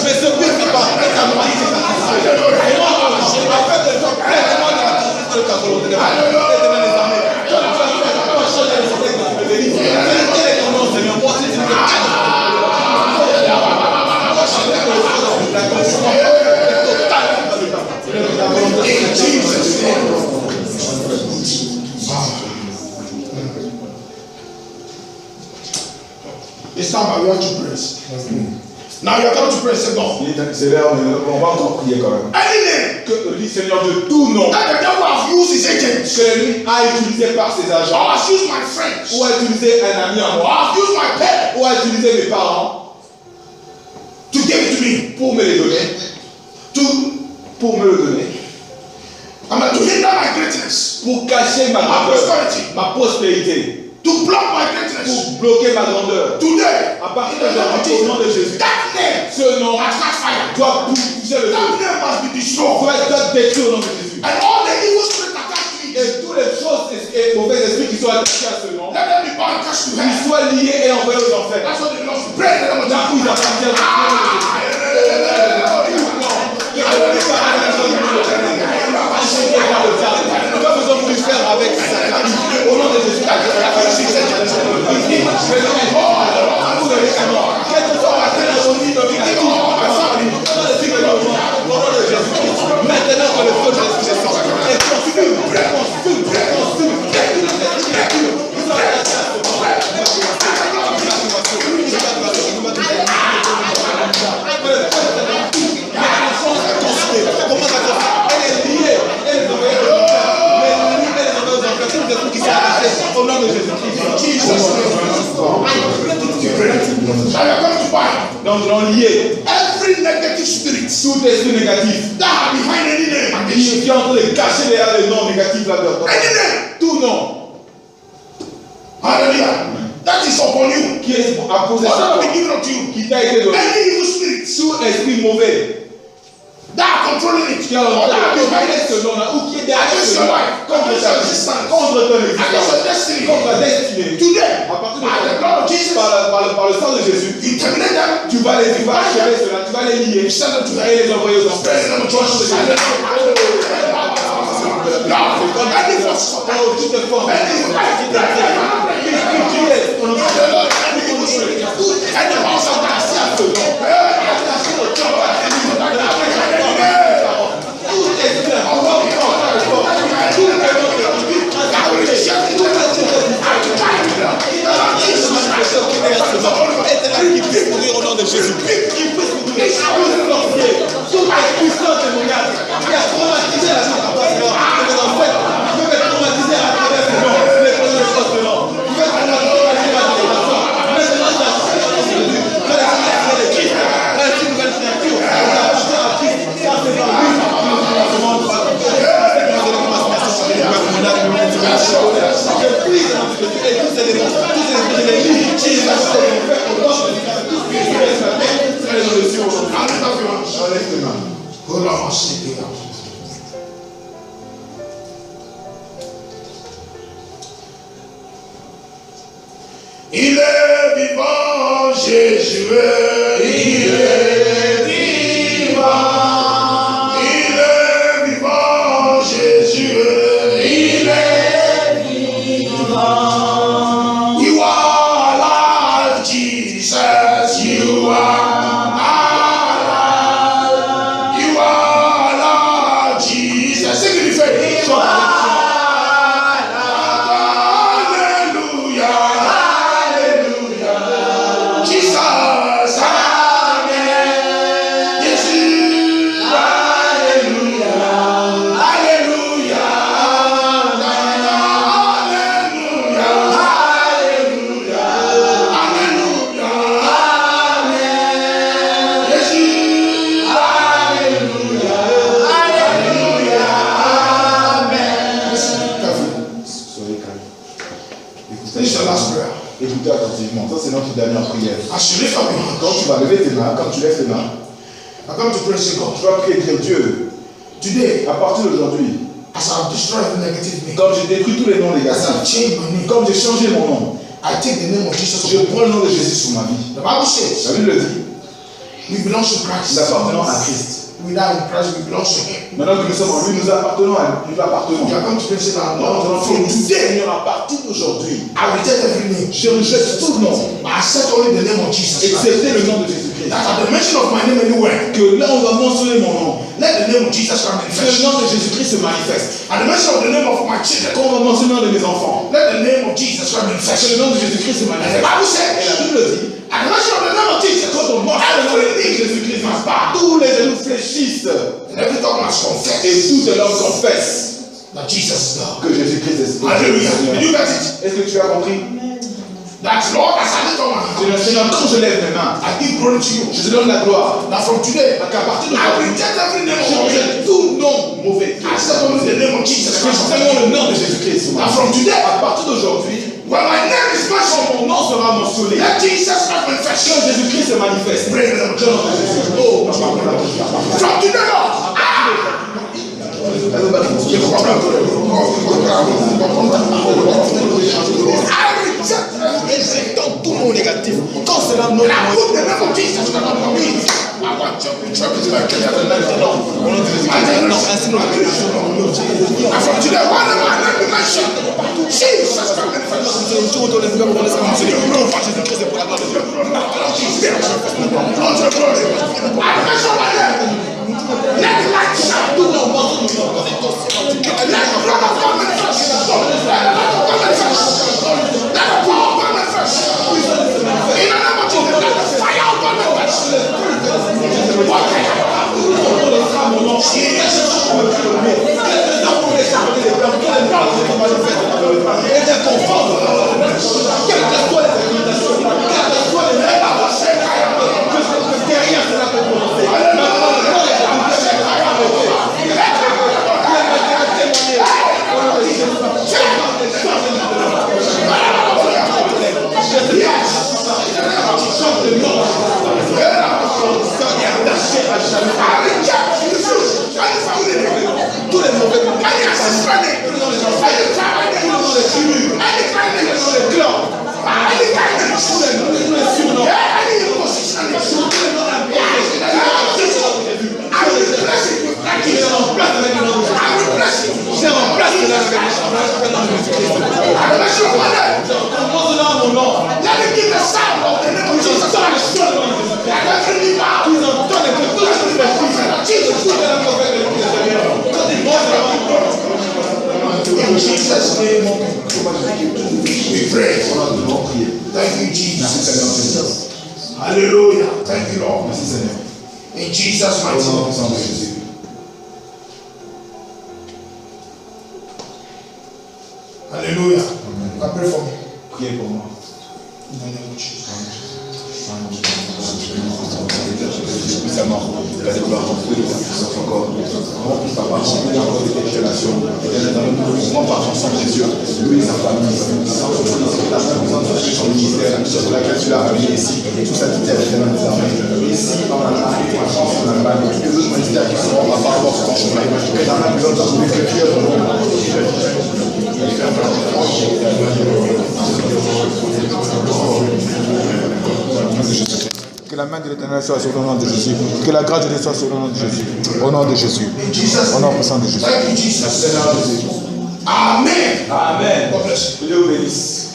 Mais ce but n'est pas ta In Jesus' name. It's time I want to praise. Now you are going to pray, say God. C'est là, on va encore prier quand même. Any name Que le Seigneur de tout nom that the devil have used his agents, que l'ennemi a utilisé par ses or agents, has used my friends, ou a utilisé un ami à or moi, has used my parents ou a utilisé mes parents, to give it to me. pour me les donner, pour me le donner, to hinder my greatness, pour cacher ma grandeur, ma prospérité, to block my greatness. pour bloquer ma grandeur. Today, À partir d'aujourd'hui, au nom de Jésus, that name ce nom must catch fire. doit toucher le That feu, name must be destroyed. doit être détruit au nom de Jésus. And all the evil spirits attached to it, Et toutes les choses et mauvais esprits qui sont attachés à ce nom, let them be bound cast to qu'ils hell. soient liés et envoyés aux enfers. That's what the Lord said. Pray in the name of D'un coup, ils Jesus. appartiennent au nom de Jésus. Pas besoin de lui faire avec ça. Au nom de Jésus. Maintenant que le feu de l'Esprit descend et consume, au nom de Jésus. Donc, nous lié Every negative spirit tout esprit négatif that are behind any name, qui est en train de cacher derrière les noms négatifs là-dedans. any name, Tout nom hallelujah, that is upon you, qui est à cause de or that ça, will be given unto you. qui t'a été donné, Any evil spirit tout esprit mauvais that are controlling it, qui a or that are behind dominé it, ce nom-là ou qui est derrière against ce your nom, life, against your existence, contre ton against your existence, destiny. contre ta destinée. Today, À partir de by the blood of Jesus, par le sang de Jésus, you terminate them. tu vas achever cela, tu vas les lier You send them to et hell. les envoyer aux enfers. Pray in the name of Jesus. Any force of Oh, toutes les forces qui t'attaquent, qui est ton nom, any house of darkness, ce nom. Qui puisse mourir au nom de Jésus. Qui puisse mourir. Tout puissant témoignage qui a traumatisé la vie de mes enfants. Qui veut traumatiser à travers ce nom. Les premières choses de nom. Qui veut traumatiser la génération. Maintenant, c'est la signature de Jésus. C'est la signature de Christ. C'est une nouvelle signature. Ça appartient à Christ. Ça, c'est par lui. Je prie dans ce Jésus et tous ces démons, tous ces esprits de l'ennemi, qui les ont fait au nom de Jésus, tous ceux qui restent la tête, c'est les notions aujourd'hui. Enlève tes mains. Il est vivant, Jésus, il est vivant. Il est vivant, Jésus, il est vivant. You are alive, Jesus, you are alive. You are alive, Jesus. Sing it in faith. Écoutez attentivement, ça c'est notre dernière prière. As you lift up your hands, Quand tu vas lever tes mains, quand tu lèves tes mains, I come to praise God. tu vas prier dire Dieu, Today, à partir d'aujourd'hui, as I've destroyed the negative name, comme j'ai détruit tous les noms as négatifs, I've changed my name, comme j'ai changé mon nom, I take the name of Jesus. je prends le nom de Jésus sur ma vie. The Bible La says Bible le dit, we belong to Christ. nous appartenons à Christ. We die in Christ, we belong to Him. Maintenant que nous sommes en lui, nous appartenons à lui. Nous appartenons. You are going to praise God. Nous allons Lord, faire from tout today, Seigneur à partir d'aujourd'hui. I reject every name. Je rejette tout nom, I accept only the name of Jesus. excepté le nom de Jésus-Christ. That at the mention of my name anywhere, Que là, on va mentionner mon nom. let the name of Jesus come Que le manifest. nom de Jésus-Christ se manifeste. At the mention of the name of my children, Quand on va mentionner le nom de mes enfants, let the name of Jesus come que manifest. le nom de Jésus-Christ se And the manifeste. Bible Et la says, Bible dit, at the mention of the name of Jesus, quand on mentionne le nom de every knee Jésus-Christ, must bow. tous les genoux fléchissent And every tongue must et confess toute langue confesse that Jesus is God. que Jésus-Christ est Hallelujah. Did Seigneur. you get it? Est-ce que tu as compris? That Lord, as I lift up my Je hand, le Seigneur, quand je lève mes mains, I give glory to you. je te donne la gloire. Now from today, Qu'à partir de I aujourd'hui, reject every name je of rejette man. tout nom mauvais. I step on the name of Jesus Que Christ. seulement le nom de Jésus-Christ. Now from today, À partir d'aujourd'hui, when my name is quand mentioned, mon nom sera mentionné, let Jesus Christ manifest. quand Jésus-Christ se manifeste, Pray in the name of Jesus. oh, From today, Lord, I reject rejetant tout nom négatif. Quand cela non and I put the name of Jesus Christ on me. I want you to church like maintenant, au nom de Jésus-Christ, ainsi nous and from today, whenever I let me mention, Jesus Christ manifest. tout autour de nous, on laisse mentionner le nom par Jésus-Christ pour la gloire de Dieu. Unto glory. I mention my name. Let light shine. Tout nom mentionné. Let the blood of God manifest. Let the light of God manifest. Let the power of God manifest. In the name of Jesus, let the fire of God manifest. What can tous les mauvais noms, let it give the sound of the name of Jesus Christ. Let every bow. Jesus in Jesus' name, we pray. Thank you, Jesus. Hallelujah. Thank you, Lord. In Jesus' mighty name. Hallelujah. Pray for me. priez pour moi. In the name of Jesus. Sa mort, la gloire, de la puissance encore. Remplis papa, remplis encore de tes relations. Prends par ton sang Jésus, lui et sa famille. La présence de son ministère, sur laquelle tu l'as amené ici. Tout ça qui t'est éternel désormais. Ici, par la main, et par la main, et tous les autres ministères qui seront à part sur ton chemin. Et la main de l'autre, dans les cœurs de que la main de l'Éternel soit sur le nom de Jésus. Que la grâce de Dieu soit sur le nom de Jésus. Au nom de Jésus. Au nom puissant de Jésus. Amen. Amen. God bless you. Dieu vous bénisse.